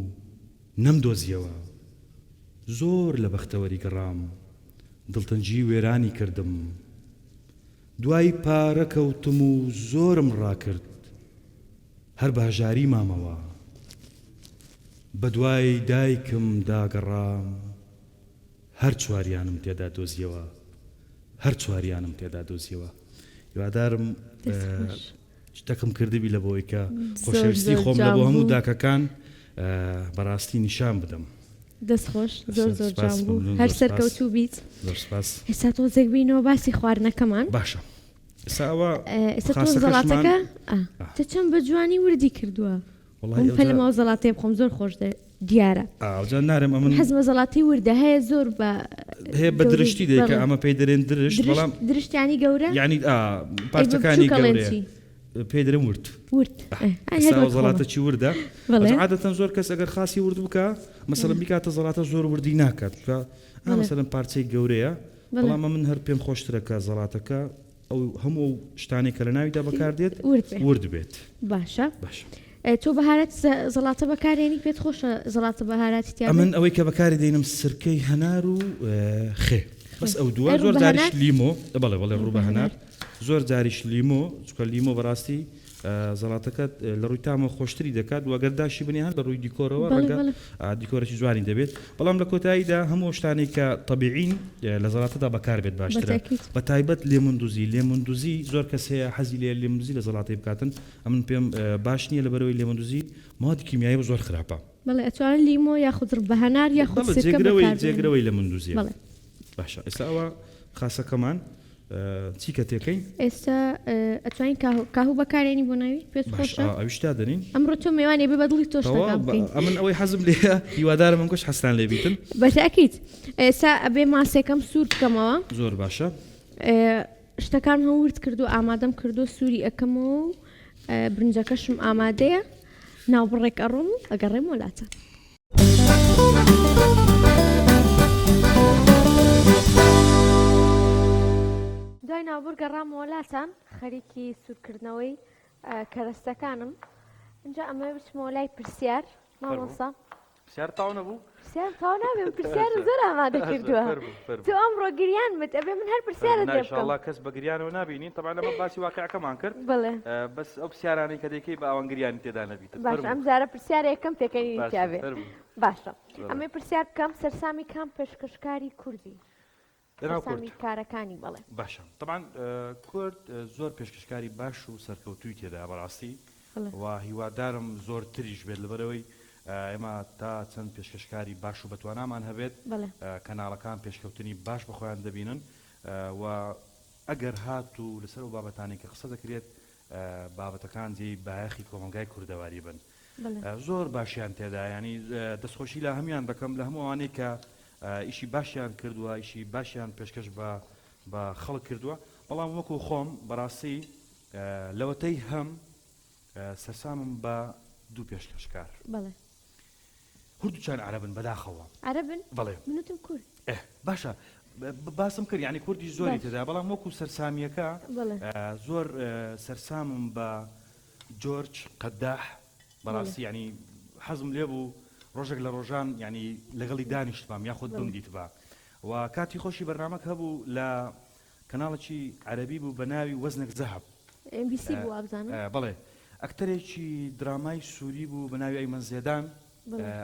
نەمدۆزیەوە زۆر لە بەختەوەری گەڕام دڵتەنجی وێرانی کردم دوای پارە کەوتم و زۆرم ڕاکرد هەر باژاری مامەوە بە دوای دایکم داگەڕام هەر چواریانم تێدا دۆزیەوە هیوادارم شتەکەم کردبی لە بۆی کە خۆشەویستی خۆم لە بۆ هەموو داکەکان بەڕاستی نیشان بدەم دەستخۆش زۆر جوان بوو هەر سەرکەوتوو بیت ئێستا تۆزێک بینەوە باسی خواردنەکەمان باشە ئێستا تۆ زەڵاتەکە تە چەند بە جوانی وردی کردووە پەلەمەوە زەڵاتەیە بخۆم زۆر خۆش دیارە نارم ئەمن حەزمە زەڵاتی وردە هەیە زۆر هەیە بە درشتی دێکە ئەمە پێی دەرێن درشت بەڵام درشتیانی گەورە ینی پارچەکانی گەورەیە پێی دەرێن ورد زەڵاتەی وردە عادەتەن زۆر کەس ئەگەر خاسی ورد بکە مەسەڵەن بیکاتە زەڵاتە زۆر وردی ناکات بکە مەسەڵەن پارچەی گەورەیە بەڵام من هەر پێم خۆشترەکە زەڵاتەکە ئەو هەموو شتانێکە لە ناویدا بەکاردێت ورد بێت باشە تۆ بەهارەت زەڵاتە بەکارێنی پێت خۆشە زەڵاتە بەهاراتی تیا من ئەوەی کە بەکاری دێنم سرکەی هەنار و خێ بەس ئەو دووە زۆر جاریش لیمۆ بەڵێ ڕوو بە هەنار زۆر جاریش لیمۆ چکە لیمۆ بەڕاستی زەڵاتەکەت لە ڕووی تامە خۆشتری دەکات و ئەگەرداشی بنیان لە ڕووی دیکۆرەوە ڕەنگە دیکۆرەی جوانی دەبێت بەڵام لە کۆتاییدا هەموو شتانێک کە تەبیعین لە زەڵاتەدا بەکار بێت باشترە بە تایبەت لێموندوزی زۆر کەس هەیە حەزی لێ لێموندوزی لە زەڵاتی بکاتن ئەمن پێم باش نییە لەبەرەوەی لێموندوزی مواد کیمیایی زۆر خراپە بەڵێ ئەتوانن لیمۆ یاخود بە هەنار یاخود جێگرەوەی لێموندوزی باشە ئێستا ئەوە خاسەکەمان چی کە تێکەین ئێستا ئەتوانین کاهوو بەکارێنی بۆ ناوی پێت خۆشە ئەویشتا دەنین ئەمڕۆ تۆ میوانێ بێ بەدڵی تۆش ئەمن ئەوەی حەزم لێ هیوادارم من کۆش حەستان لێ بیتن بەتاکیت ئێستا ئەبێ ماسێکەم سوور بکەمەوە زۆر باشە شتەکان هەم ورد کردو ئامادەم کردو سووری ئەەکەمەوە برنجەکەشم ئامادەیە ناوبڕێک ئەڕۆم و ئەگەڕێم وڵاتە دوای ناوبور گەڕام وڵاتان خەریکی سوورکردنەوەی کەرەستەکانم اینجا ئەمە بچمەوە لای پرسیار مامۆستا پرسیار تاو نەبوو پرسیار تاو نابێ پرسیار زۆر ئامادە کردووە تۆ ئەمڕۆ گریان بت ئەبێ من هەر پرسیارت لێ بکەم ئینشاءالله کەس بە گریانەوە نابینین طبعا لەمە باسی واقعەکەمان کرد بەڵێ بەس ئەو پرسیارانەی کە دەکەی بە ئەوەن گریانی تێدا نەبیتن باش ئەم جارە پرسیارە یەکەم پێکەنی تیاوێ باشە ئەمەی پرسیار بکەم سەرسامی کام پێشکەشکاری کوردی سەرسامی کارەکانی بڵێ باشە طبعا کورد زۆر پێشکەشکاری باش و سەرکەوتووی تێدا بەڕاستی و هیوادارم زۆر تریش بێت لەبەرەوەی ئێمە تا چەند پێشکەشکاری باش و بەتوانامان هەبێت کەناڵەکان پێشکەوتنی باش بەخۆیان دەبینن و ئەگەر هات و لەسەر و بابەتانی کە قسە دەکرێت بابەتەکان جێی بایەخی کۆمەلگای کوردەواری بن زۆر باشیان تێدا ینی دەستخۆشی لە هەمیان دەکەم لە هەموو ئەوانەی کە ئیشی باشیان کردووە ئیشی باشیان پێشکەش بە خەڵک کردووە بەڵام وەکو خۆم بەڕاستی لەوەتەی هەم سەرسامم بە دوو پێشکەشکار هەردووچیان عەرەبن بەداخەوە. عەرەبن؟ بەڵێ. منوتم کورد. باشە باسم کرد یعنی کوردی زۆری تێدا بەڵام وەکو سەرسامیەکە زۆر سەرسامم بە جۆرج قەداح بەڕاستی ینی حەزم لێ بوو ڕۆژێک لە ڕۆژان ینی لەگەڵی دانیشتبام یاخود بمدیت بە و کاتی خۆشی بەرنامەک هەبوو لە کەناڵێکی عەرەبی بوو بە ناوی وەزنێک زەهەب MBC بوو ئابزانم بەڵێ ئەکتەرێکی درامای سووری بوو بە ناوی ئەیمەن زێدان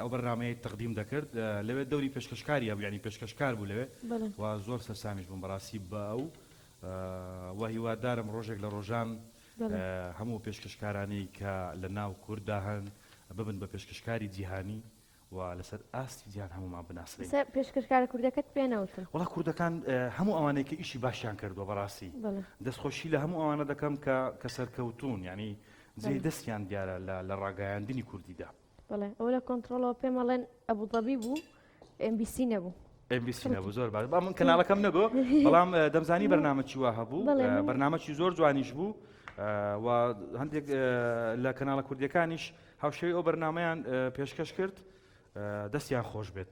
ئەو بەرنامەیە تەقدیم دەکرد لەوێ دەوری پێشکەشکاری هەبوو ینی پێشکەشکار بوو لەوێ و زۆر سەرسامیش بووم بەڕاستی بە ئەو و هیوادارم ڕۆژێک لە ڕۆژان هەموو پێشکەشکارانەی کە لە ناو کووردا هەن ببن بە پێشکەشکاری جیهانی و لەسەر ئاستی جیهان هەمومان بناسرین. پێشکەشکارە کوردەکەت پێنەوتن؟ وڵا کوردەکان هەموو ئەوانەیە کە ئیشی باشیان کردووە بەڕاستی دەستخۆشی لە هەموو ئەوانە دەکەم کە سەرکەوتون ینی جێی دەستیان دیارە لە ڕاگەیاندنی کوردیدا. بەڵێ ئەو لە کۆنتڕۆڵەوە پێمەڵێن ئەبوودەبی بوو MBC نەبوو. MBC نەبوو زۆر باش با من کەناڵەکەم نەگۆ بەڵام دەمزانی بەرنامەی وا هەبوو بەرنامەی زۆر جوانیش بوو و هەندێک لە کەناڵە کوردیەکانیش هاوشێوی ئەو بەرنامەیان پێشکەش کرد دەستیان خۆش بێت.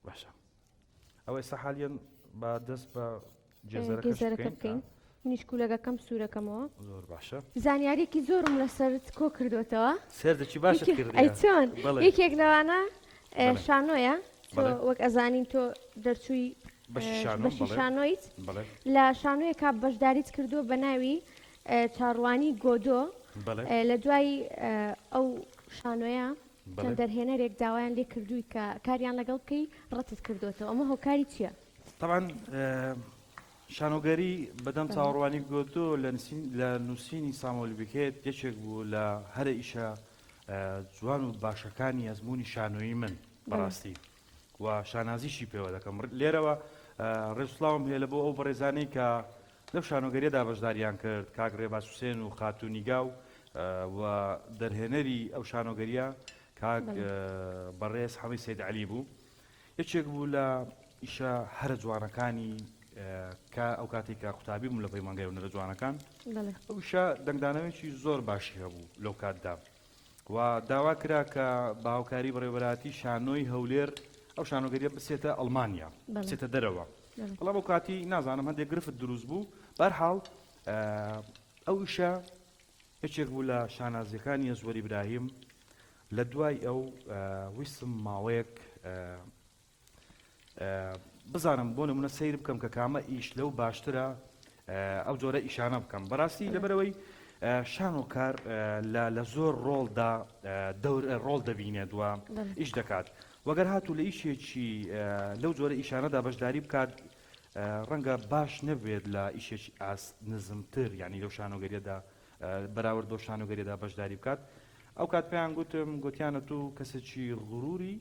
باشە ئەوەی سەحالیان با دەست بە جێزەرەکە بکەین منیش کولەگەکەم سوورەکەمەوە زۆر باشە زانیاریێکی زۆرم لەسەرت کۆ کردوێتەوە سێردەکی باشە چۆن یەکێک لەوانە شانۆیە وەک ئەزانین تۆ دەرچووی بەشی شانۆیت لە شانۆیەکە بەشداریت کردووە بە ناوی چاڕوانی گۆدۆ لە دوای ئەو شانۆیە چەند دەرهێنەرێک داوایان لێ کردووی کە کاریان لەگەڵ بکەی ڕەتت کردوێتەوە ئەمە هۆکاری چییە؟ طبعا شانۆگەری بەدەم چاوەڕوانی گۆدۆ لە نووسینی سامۆل بکێت یەکێک بوو لە هەرە ئیشە جوان و باشەکانی ئەزمموی شانۆیی من بەڕاستی و شانازیشی پێوە دەکەم لێرەوە ڕێسڵاوم هەیە لە بۆ ئەو بەڕێزانەی کە لەو شانۆگەریەدا بەشداریان کرد کاک ڕێباز حوسێن و خاتونیگا و دەرهێنەری ئەو شانۆگەریە کاک بەڕێز حەمید سەید عەلی بوو یەکێک بوو لە ئیشە هەرە جوانەکانی کە ئەو کاتێک کە قوتابی بووم لە پەیمانگای هونەرە جوانەکان ئەوشە دەنگدانەوەیکی زۆر باشی هەبوو لەو کاتدا و داوا کرا کە باوکاری بەڕێوەبەراتی شانۆی هەولێر ئەو شانۆگەریە بچێتە ئەڵمانیا بچێتە دەرەوە بەڵام ئەو کاتی نازانم هەندێک گرفت دروست بوو بەرحاڵ ئەو ئیشە یەکێک بوو لە شانازیەکانی زۆری براهیم لە دوای ئەو ویستم ماوەیەک بزانم بۆ نمونە سیر بکەم کە کامە ئیش لەو باشترە ئەو جۆرە ئیشانە بکەم بەڕاستی لەبەرەوەی شانۆکار لە زۆر ڕۆڵدا ڕۆڵ دەبینێت وە ئیش دەکات وەگەر هاتوو لە ئیشێکی لەو جۆرە ئیشانەدا بەشداری بکات ڕەنگە باش نەبێت لە ئیشێکی نزمتر یعنی لەو شانۆگەریەدا بەراورد بۆ شانۆگەریەدا بەشداری بکات ئەو کات پێیان گوتیانە تو کەسێکی غروری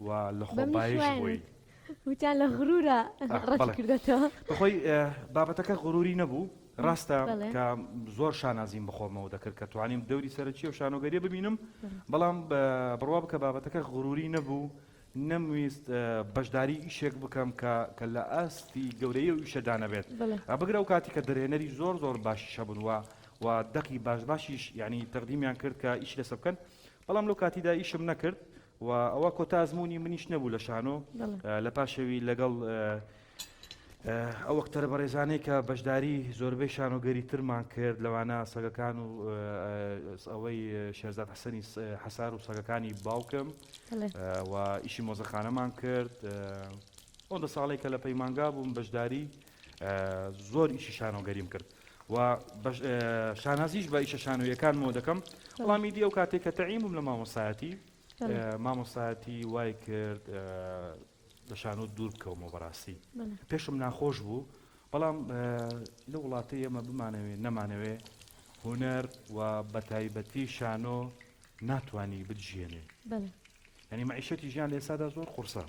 و لە خۆبایش بووی وتیان لە غرورە ڕەت کردێتەوە بەخۆی بابەتەکە غروری نەبوو ڕاستە کە زۆر شانازیم بەخۆمەوە دەکرد کە توانیم دەوری سەرچی و شانۆگەریە ببینم بەڵام بڕوا بکە بابەتەکە غروری نەبوو نەمویست بەشداری ئیشێک بکەم کە لە ئاستی گەورەیە و ئیشەدا نەبێت بگرە و کاتی کە دەرهێنەری زۆر زۆر باشی شەبنوە و دەقی باشیش ینی تەقدیمیان کرد کە ئیش لەسە بکەن بەڵام لەو کاتیدا ئیشم نەکرد و ئەوە کۆتا ئەزمموی منیش نەبوو لە شانۆ لە پاشەوی لەگەڵ ئەو وەختەرە بەڕێزانەی کە بەشداری زۆربەی شانۆگەری ترمان کرد لەوانە سەگەکان و ئەوەی شێرزاد حەسەنی حەسار و سەگەکانی باوکم و ئیشی مۆزەخانەمان کرد ئەوەندە ساڵێک کە لە پەیمانگا بووم بەشداری زۆر ئیشی شانۆگەریم کرد و شانازیش بە ئیشە شانۆیەکانمەوە دەکەم وەڵامی دی ئەو کاتێک کە تەعیمم لە مامۆستایەتی وای کرد لە شانۆ دوور بکەومەوە بەڕاستی پێشم ناخۆش بوو بەڵام لە وڵاتی ئێمە بمانەوێ نەمانەوێ هونەر و بەتایبەتی شانۆ ناتوانی بجیێنێ ینی مەعیشەتی ژیان لە ئێستادا زۆر قورسە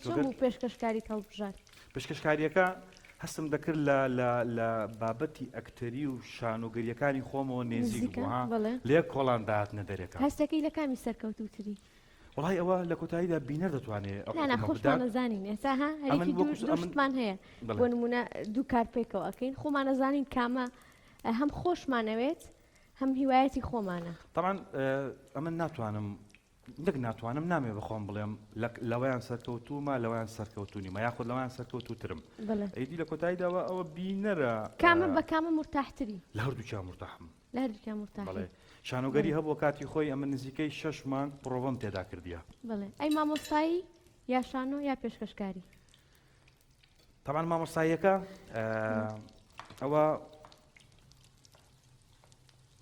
چۆن بوو پێشکەشکاری هەڵبژار پێشکەشکاریەکە هەستم دەکرد لە بابەتی ئەکتەری و شانۆگەریەکانی خۆمەوە نێزیک بوو لێ کۆڵان داهاتنە دەرێکە هەستەکەی لە کامی سەرکەوتوتری وڵای ئەوە لە کۆتاییدا بینەر دەتوانێت خۆشمان نەزانین ئێستا هەرێکی دوشتمان هەیە بۆ نمونە دوو کار پێکەوە ئەەکەین خۆمان نەزانین کامە هەم خۆشمانەوێت هەم هیوایەتی خۆمانە طبعا ئەمە ناتوانم نەک ناتوانم نامێ بخۆم بڵێم لەوەیان سەرکەوتومە لەوەیان سەرکەوتونیمە یاخود لەوەیان سەرکەوتوترم ئەیدی لە کۆتاییداوە ئەوە بینەرە کامە بە کامە مرتاحتری لە هەردووچیان مرتاحم لە هەردووکیان مرتاح بەڵێ شانۆگەری هەبوو کاتی خۆی ئەمە نزیکەی 6 مانگ پرۆڤەم تێدا کردیە بڵێ ئەی مامۆستایی یا شانۆ یا پێشکەشکاری طبعا مامۆستاییەکە ئەوە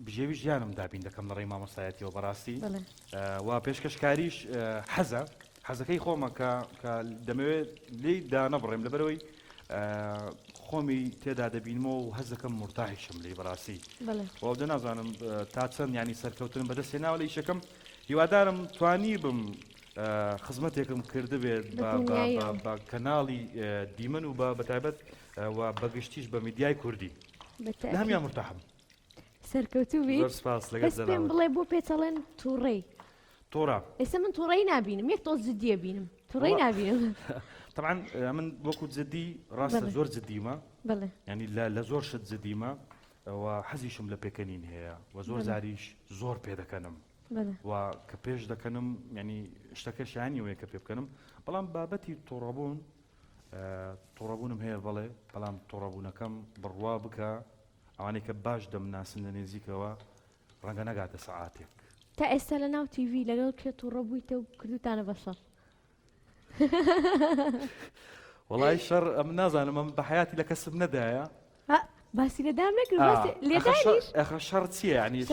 بژێوی ژیانم دابین دەکەم لە ڕێی مامۆستایەتیەوە بەڕاستی و پێشکەشکاریش حەزەکەی خۆمە کە دەمەوێت لێی دا نەبڕێم لەبەرەوەی خۆمی تێدا دەبینمەوە و هەزەکەم مرتاحیشم لێی بەڕاستی وەدە نازانم تا چەند ینی سەرکەوتن بەدەستێناوە لە ئیشەکەم هیوادارم توانی بم خزمەتێکم کردبێت بە کەناڵی دیمەن و بەتایبەت و بەگشتیش بە میدیای کوردی لە هەمیان مرتاحم سەرکەوتوبی بەس پێم بڵێ بۆ پێچەڵێن تووڕێی تۆڕە ئێستا من تووڕێی نبینم یەک تۆ جددیە بینم تووڕێی نبینم طبعا من وەکو جددی ڕاستە زۆر جددیمە بڵێ ینی لە زۆر شت جددیمە و حەزیشم لە پێکەنین هەیە و زۆر زاریش زۆر پێ دەکەنم و کە پێش دەکەنم ینی شتەکەشیانی وەیە کە پێ بکەنم بەڵام بابەتی تۆڕەبوونم هەیە بڵێ بەڵام تۆڕەبوونەکەم بڕوا بکە ئەوانەی کە باش دەمناسن لە نێزیکەوە ڕەنگە نەگاتە سەعاتێک تا ئێستا لە ناو تیڤی لەگەڵ کێ تووڕەبوویتە و کردوتانە بەشەڕ وەڵای شەڕ ئەم نازانم ئەم بە حیاتی لە کەسم نەدایە باسی لەدام نەکرد لێدانیش ئەخە شەڕ چییە ینی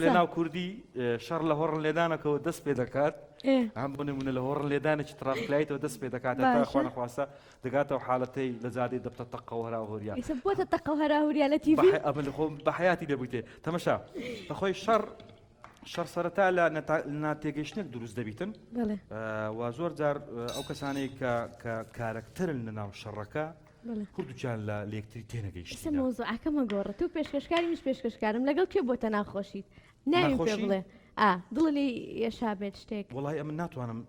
لە ناو کوردی شەڕ لە هۆڕن لێدانەکەەوە دەست پێ دەکات ئەم بنمونە لە هۆڕن لێدانێکی تڕافلایتەوە دەست پێ دەکات تا خوانە خواستە دەگاتەوە حاڵەتەی لە زادی دەبتە تەقە و هەراهوریا بۆتە تەقە و هەراهوریا لە تیڤی ئەمە لە خۆم بە حیاتی دەبوویتێ تەمەشا بەخۆی شەڕ سەرەتا لە ناتێگەیشتنێک دروست دەبیتن و زۆر جار ئەو کەسانەی کە کارەکترن لە ناو شەڕەکە هەردووچیان لە لەکتری تێنەگەیشت مۆزوعەکەمە گۆڕێت تو پێشکەشکاری میش پێشکەشکارم لەگەڵ کێ بۆتە ناخۆشیت ناویم پێ بڵێ دڵ لێ یەشا بێت شتێک وڵای ئەمە ناتوانم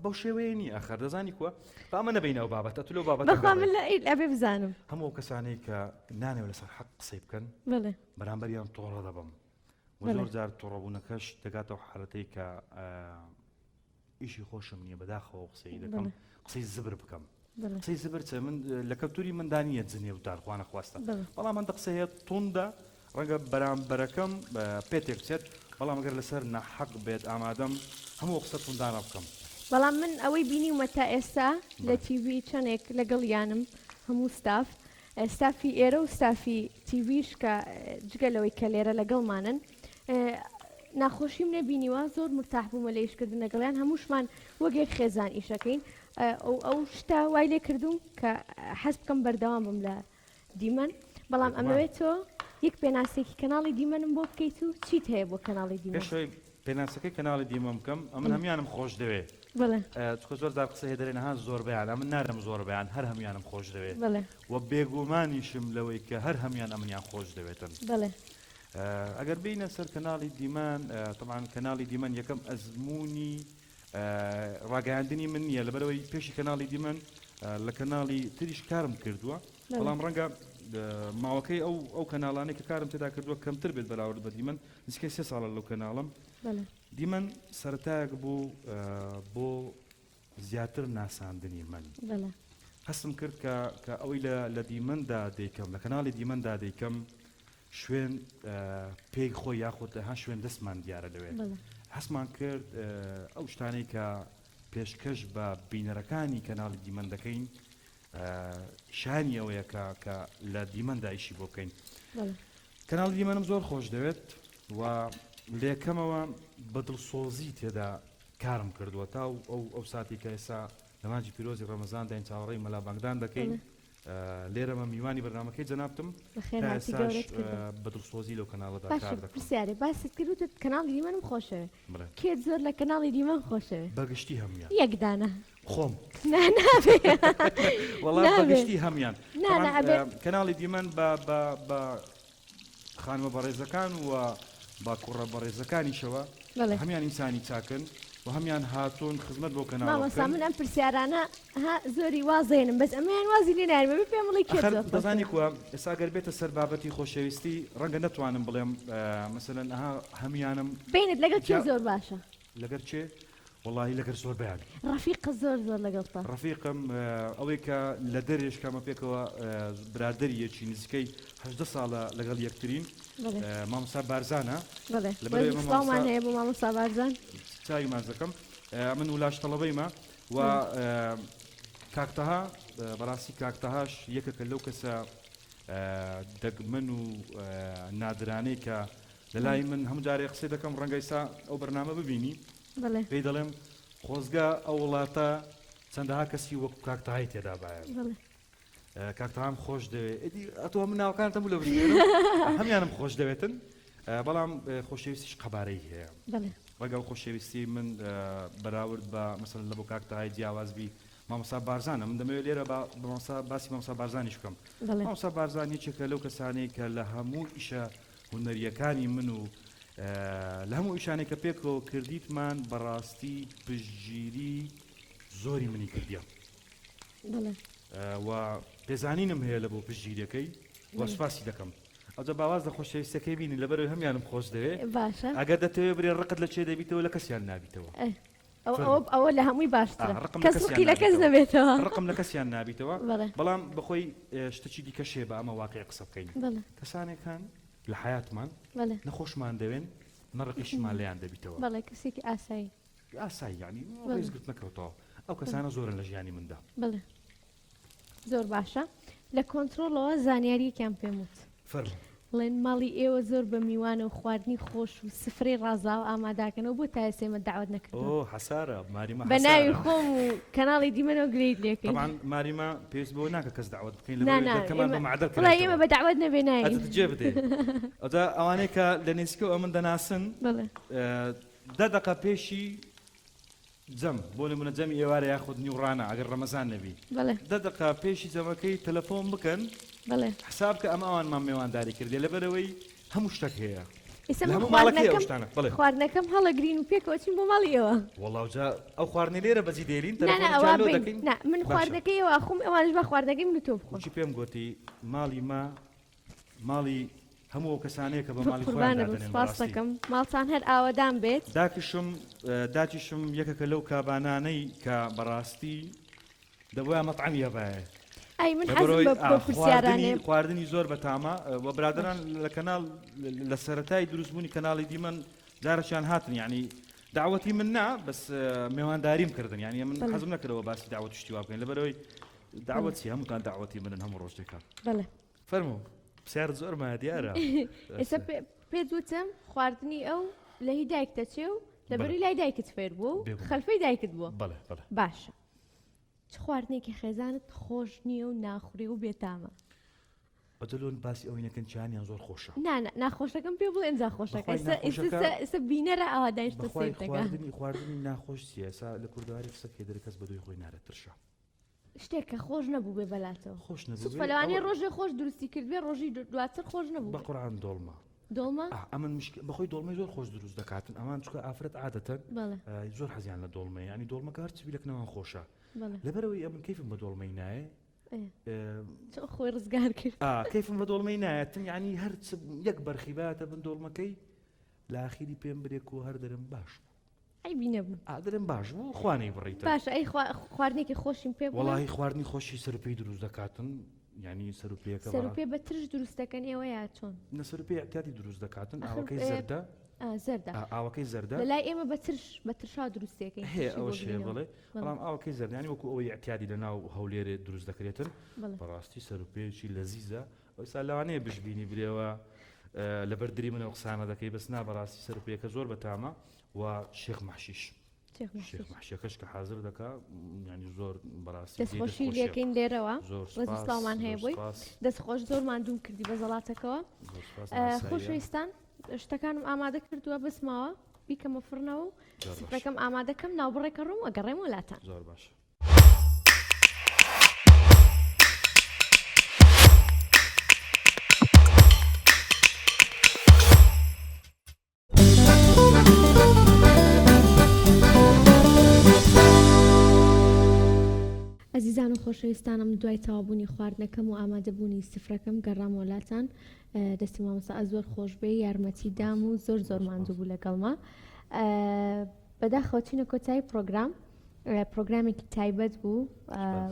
بەو شێوەیە نی ئەخەر دەزانی کووە ئەمە نەبینەوە بابەتە تو لەو بابەت من لە ئەبێ بزانم هەموو کەسانەی کە نانێوە لەسەر حەق قسەی بکەن بەرامبەریان تۆڕە دەبم زۆر جار تۆڕەبوونەکەش دەگاتەوە حالەتەی کە ئیشی خۆشم نییە بەداخەوە قسەی دەکەم قسەی زبر بکەم قسەی زبر چێ من لە کەلتوری مندانیە جنێ و دارخواانە خواستە بەڵام من قسەیە توندە ڕەنگە بەرامبەرەکەم پێ تێکچێت بەڵام ئەگەر لەسەر نەحەق بێت ئامادەم هەموو قسە توندانە بکەم بەڵام من ئەوەی بینیمە تا ئێستا لە تیڤی چەندێک لەگەڵ یانم هەموو ستاف ستافی ئێرە و ستافی تیڤیش کە جگەلەوەی کە لێرە لەگەڵمانن ناخۆشیم نەبینیوە زۆر مرتاح بوومە لە ئیشکردن لەگەڵیان هەمووشمان وەگێک خێزان ئیشەکەین ئەو شتا وای لێ کردوم کە حەز بکەم بەردەوام بم لە دیمەن بەڵام ئەمەوێت تۆ یەک پێناسێکی کەناڵی دیمەنم بۆ بکەیت و چیت هەیە بۆ کەناڵی دیمەن پێناسەکەی کەناڵی دیمە بکەم ئەمن هەمیانم خۆش دەوێت چکە زۆر دار قسە هەیە دەرێنەها زۆر بەیان من نارم زۆر بەیان هەر هەمیانم خۆش دەوێت و بێگومانیشم لەوەی کە هەر هەمیان ئەمنیان خۆش دەوێتن ئەگەر بینە سەر کەناڵی دیمان طبعا کەناڵی دیمەن یەکەم ئەزمموی ڕاگەاندنی من نییە لەبەرەوەی پێشی کەناڵی دیمەن لە کەناڵی تریش کارم کردووە بەڵام ڕەنگە ماوەکەی ئەو کەناڵانەی کە کارم تێدا کردووە کەمتر بێت بەراورد بە دیمەن نزیکەی 3 ساڵە لەو کەناڵم دیمەن سەرەتایەک بوو بۆ زیاتر ناساندنی من هەستم کرد کە ئەوەی لە دیمەندا دەیکەم لە کەناڵی دیمەندا دەیکەم شوێن پێی خۆی یاخۆتە ها شوێن دەستمان دیارە لەوێت هەستمان کرد ئەو شتانەی کە پێشکەش بە بینەرەکانی کەناڵی دیمەن دەکەین شانی ئەوەیە کە لە دیمەندا ئیشی بۆ بکەین کەناڵی دیمەنم زۆر خۆش دەوێت و لێکەمەوە بەدڵسۆزی تێدا کارم کردووە تا ئەو ساتی کە ئێستا لە مانجی پیرۆزی ڕەمەزان داین چاوەڕێی مەلا بانگدان دەکەین لێرەمە میوانی بەرنامەکەی جەنابتم بەدڵسۆزی لەو کەناڵەدا کار دەکەم پرسیارێ باست کردوتت کەناڵی دیمەنم خۆشەوێ کێت زۆر لە کەناڵی دیمەن خۆشەوێ بەگشتی هەمیان یەکدانە خۆم وەڵام بەگشتی هەمیان کەناڵی دیمەن بە خانوە بەڕێزەکان و با کوڕە بەڕێزەکانیشەوە هەمیان ئینسانی چاکن و هەمیان هاتوون خزمەت بۆ کەناڵ من ئەم پرسیارانە زۆری وازێنم بەس ئەمەیان وازی لێ نارمە بێ پێم بڵێ دەزانی کووە ئێستا گەر بێتە سەر بابەتی خۆشەویستی ڕەنگە نەتوانم بڵێم مەسەلەن هەمیانم بینت لەگەڵ کێ زۆر باشە لەگەر چێ وڵی لەگەر زۆر بیان ڕەفیقە زۆر لەگەڵتا ڕفیقم ئەوەی کە لە دەرێش کامە پێکەوە برادریەکی نزیکەی 18 ساڵە لەگەڵ یەکترین مامۆستا بارزانە ساڵمان هەیە بۆ مامۆستا بارزان چاوی مازەکەم من ولاش تەڵەبەیمە و کاکتەها بەڕاستی کاکتەهاش یەکەکە لەو کەسە دەگمەن و نادرانەی کە لەلای من هەموو جارێ قسەی دەکەم ڕەنگەیسا ئەو بەرنامە ببینی پێی دەڵێم خۆزگا ئەو وڵاتە چەندەها کەسی وەکو کاکتەهای تێدا باە کاکتەهام خۆش دەوێت ئەتۆ من ناوکانتەم لە بژێرم هەمیانم خۆش دەوێتن بەڵام خۆشەویستیش قەبارەی هەیە ڕەگە و خۆشەویستی من بەراورد بە مەسەن لە بۆ کاکتەهای جیاوازبی مامۆستا بارزانە من دەمەوێت لێرە باسی مامۆستا بارزانیش بکەم مامۆستا بارزان یەکێکە لەو کەسانەی کە لە هەموو ئیشە هونەریەکانی من و لە هەموو ئیشانێک کە پێکەوە کردیتمان بەڕاستی پشتگیری زۆری منی کردیە و پێزانینم هەیە لە بۆ پشتگیریەکەی وە سوپاسی دەکەم ئەوجا باواز لە خۆشەویستەکەی بینی لەبەرەوەی هەمیانم خۆش دەوێت ئەگەر دەتەوێت برێ ڕقت لە چێ دەبیتەوە لە کەسیان نابیتەوە ئەوە لە هەمووی باشترە کەسکی لە کەس دەبێتەوە ڕقم لە کەسیان نابیتەوە بەڵام بەخۆی شتێکی دیکە شێ بە ئەمە واقعی قسە بکەین کەسانێکان لە حیاتمان نەخۆشمان دەوێن نەڕقیشمان لەیان دەبیتەوە بەڵێ کەسێکی ئاسایی ئاسایی یعنی ڕێزگرت نەکەوتەوە ئەو کەسانە زۆرن لە ژیانی مندا بڵێ زۆر باشە لە کۆنتترۆلەوە زانیاریەکیان پێم وت بڵێن ماڵی ئێوە زۆر بە میوانە و خواردنی خۆش و سفرەی ڕازا و ئاماداکەنەوە بۆ تا ئێسێمە داوت نەکردەوە حەسارە ماریمە بە ناوی خۆم و کەناڵی دیمەنەوە گرێت لێکەین ماریمە پێویست بۆ ناکە کەس داوت بکەین وڵای ئێمە بە داوت نەبێ نایە جێ بدێ ئەوجا ئەوانەیە کە لە نێسکەوە ئەو من دەناسن 10 دقە پێشی جەم بۆ لە منە جەمی ئێوارە یاخود نیوڕانە ئەگەر ڕەمەزان نەبی 10 دقە پێشی جەمەکەی تەلەفۆن بکەن حساب کە ئەمە ئەوانمان میێوانداری کردێ لەبەرەوەی هەموو شتێک هەیە خواردنەکەم هەڵەگرین و پێکەوە چین بۆ ماڵی ئێوە وەڵاوجا ئەو خواردنی لێرە بەجی دێرین من خواردەکەیەوە خۆم ئەوانش بە خواردەکەی من تۆ بخۆشی پێم گوتی ماڵی ماڵی هەموو کەسانەیە کە بە ماڵی خۆیان ماڵچان هەر ئاوەدان بێت داچیشم یەکەکە لەو کابانانەی کە بەڕاستی دەبووە مەطعەمیە بایە ئەی من حەزم بە پرسیارانێ خواردنی زۆر بەتامە و برادران لە کەناڵ لە سەرەتای دروستبوونی کەناڵی دیمەن جارەشیان هاتن یعنی داوەتی من نا بەس میێوانداریم کردن یعنی من حەزم نەکردەوە باسی داوەت شتیوا بکەین لەبەرەوەی داوەتی هەمووتان داوەتی منن هەموو ڕۆژ دەکات فەرموو پرسیار زۆرمە دیارە ئێستا پێت وتم خواردنی ئەو لە هی دایک دەچێ و لەبەری لای دایکت فێر بوو و خەلفەی دایکت بووە باشە چ خواردنێکی خێزانت خۆش نییە و ناخوری و بێتامە ئەدەلۆن باسی ئەوینەکەن چیانیان زۆر خۆشە ناخۆشەکەم پێ بڵێ ئەنجا خۆشەکە ئێستا بینەرە ئەوە دایشتە خواردنی ناخۆش چیە ئێستا لە کوردواری قسەکێ دەرکەس بە دوی خۆی نارەترشە شتێک کە خۆش نەبوو بێ بەلاتەوە خۆش فەلەوانەیە ڕۆژێ خۆش دروستی کردبێ ڕۆژی دواتر خۆش نەبوو بە قورعان دۆڵمە ئەمن بەخۆی دۆڵمەی زۆر خۆش دروست دەکاتن ئەمان چکە ئافرەت عادەتەن زۆر حەزیان لە دۆڵمە ینی دۆڵمەکە هەرچی بیلەکنەوەن خۆشە لەبەرەوەی ئەمن کەیفم بە دۆڵمەی نایە خۆی ڕزگار کرد کەیفم بە دۆڵمەی نایەتن ینی هەر یەک بەرخیباتە بن دۆڵمەکەی لە ئاخیری پێم برێک و هەر دەرم باش ئەی بینە بوو ئادرم باش بوو خوانەی بڕیتە باش ئەی خواردنێکی خۆشیم پێ وڵی خواردنی خۆشی سەرپێی دروست دەکاتن ینی سەرپێکە سەرپێ بە ترش دروست دەکەن ئێوە یا چۆن نەسەرپێ ئەتیاتی دروست دەکاتن ئاوەکەی زەردە ئاوەکەی زەردە لەلای ئێمە بە ترشا دروستەکەی هەیە ئەوە شێ بڵێ بەڵام ئاوەکەی زەردانی وەکو ئەوەی ئەتیادی لە ناو هەولێرێ دروست دەکرێتن بەڕاستی سەرپێکی لەزیزە ئەوسا لەوانەیە بشبینی برێەوە لە بەردری منە قسانە دەکەی بەس نا بەڕاستی سەرپێکە زۆر بەتامە و شێخ مەحشیش شێخ مەحشیەکەش کە حاضر دەکا ینی زۆر بەڕاستی دەستخۆشی لێکەین لێرەوە ڕێزی سڵامان هەیە بۆی دەستخۆش زۆرمان دوم کردی بە زەڵاتەکەەوە خۆشەویستان شتەکانم ئامادە کردووە بسماوە بیکەمە فرنەوە و سفرەکەم ئامادەکەم ناوبڕێکە ڕوم ئەگەڕێم وڵاتان زۆر باش ئەزیزان و خۆشەویستانم دوای تەوابوونی خواردنەکەم و ئامادەبوونی سفرەکەم گەڕام وڵاتان دەستی مامۆستا زۆر خۆش بێ یارمەتی دام و زۆر ماندوو بوو لەگەڵما بەداخەوە چینە کۆتایی پرۆگرامێکی تایبەت بوو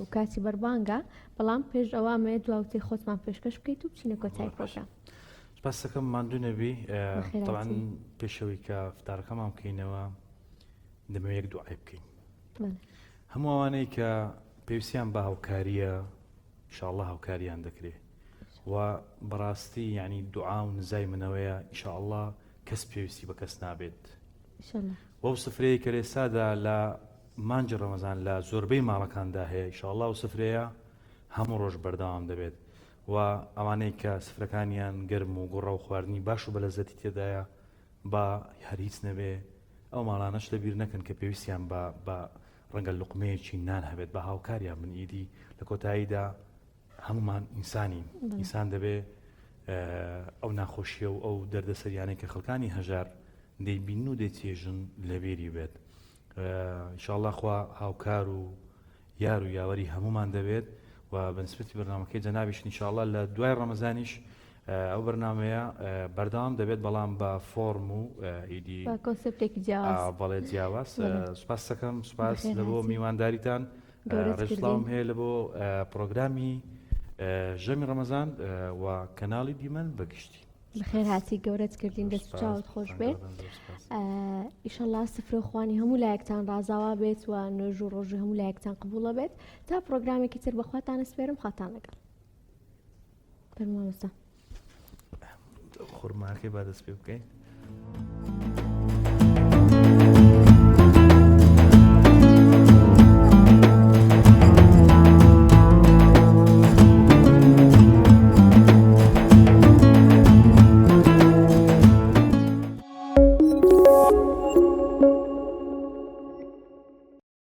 و کاتی بەربانگە بەڵام پێش ئەوامەیە دواوتی خۆتمان پێشکەش بکەیت و بچینە کۆتایی پرۆگرام. سپاس دەکەم ماندوو نەبی. طبعاً پێشەوەی کە فتارەکەمان بکەینەوە دەمەوێت یەک دوعای بکەین. هەموو ئەوانەی کە پێویستیان بە هاوکاریە ئینشاءالله هاوکاریان دەکرێت و بەڕاستی یعنی دوعا و نزای منەوەیە ئینشاءالله کەس پێویستی بە کەس نابێت. وەو سفرەیە کە لێسادا لە مانجی ڕەمەزان لە زۆربەی ماڵەکاندا هەیە ئینشاءالله و سفرەیە هەموو ڕۆژ بەردەوام دەبێت و ئەوانەی کە سفرەکانیان گەرم و گوڕە و خواردنی باش و بەلەزەتی تێدایە بە هەر هیچ نەبێ ئەو ماڵانەش لەبیر نەکەن کە پێویستیان بە ڕەنگە لوقمەیەکی نان هەبێت بە هاوکاریان من ئیدی لە کۆتاییدا هەمومان ئینسانین. ئینسان دەبێ ئەو ناخۆشیە و ئەو دەردەسەریانەی کە خەڵکانی هەژار دەیبین و دەیچێژن لەبێری بێت. ئینشاءالله خوا هاوکار و یار و یاوەری هەمومان دەبێت و بەنسبەتی بەرنامەکەی جەنابیش ئینشاءالله لە دوای ڕەمەزانیش ئەو بەرنامەیە بەردەوام دەبێت بەڵام بە فۆرم و ئیدی کۆنسپتێکی جیاواز بەڵێ جیاواز. سوپاس دەکەم سوپاس لە بۆ میوانداریتان. ڕێژڵاوم هەیە لە بۆ پرۆگرامی ژەمی ڕەمەزان و کەناڵی دیمەن بەگشتی. بەخێر هاتی گەورەت کردین دەست چاوت خۆش بێت. ئیشەڵڵا سفرەخوانی هەموو لایەکتان ڕازاوا بێت و نوێژ و ڕۆژی هەموو لایەکتان قبوڵە بێت تا پرۆگرامێکی تر بەخواتانە سپێرم خاتان لەگەڵ فەرموو مامۆستا. خورماکەی با دەست پێ بکەین.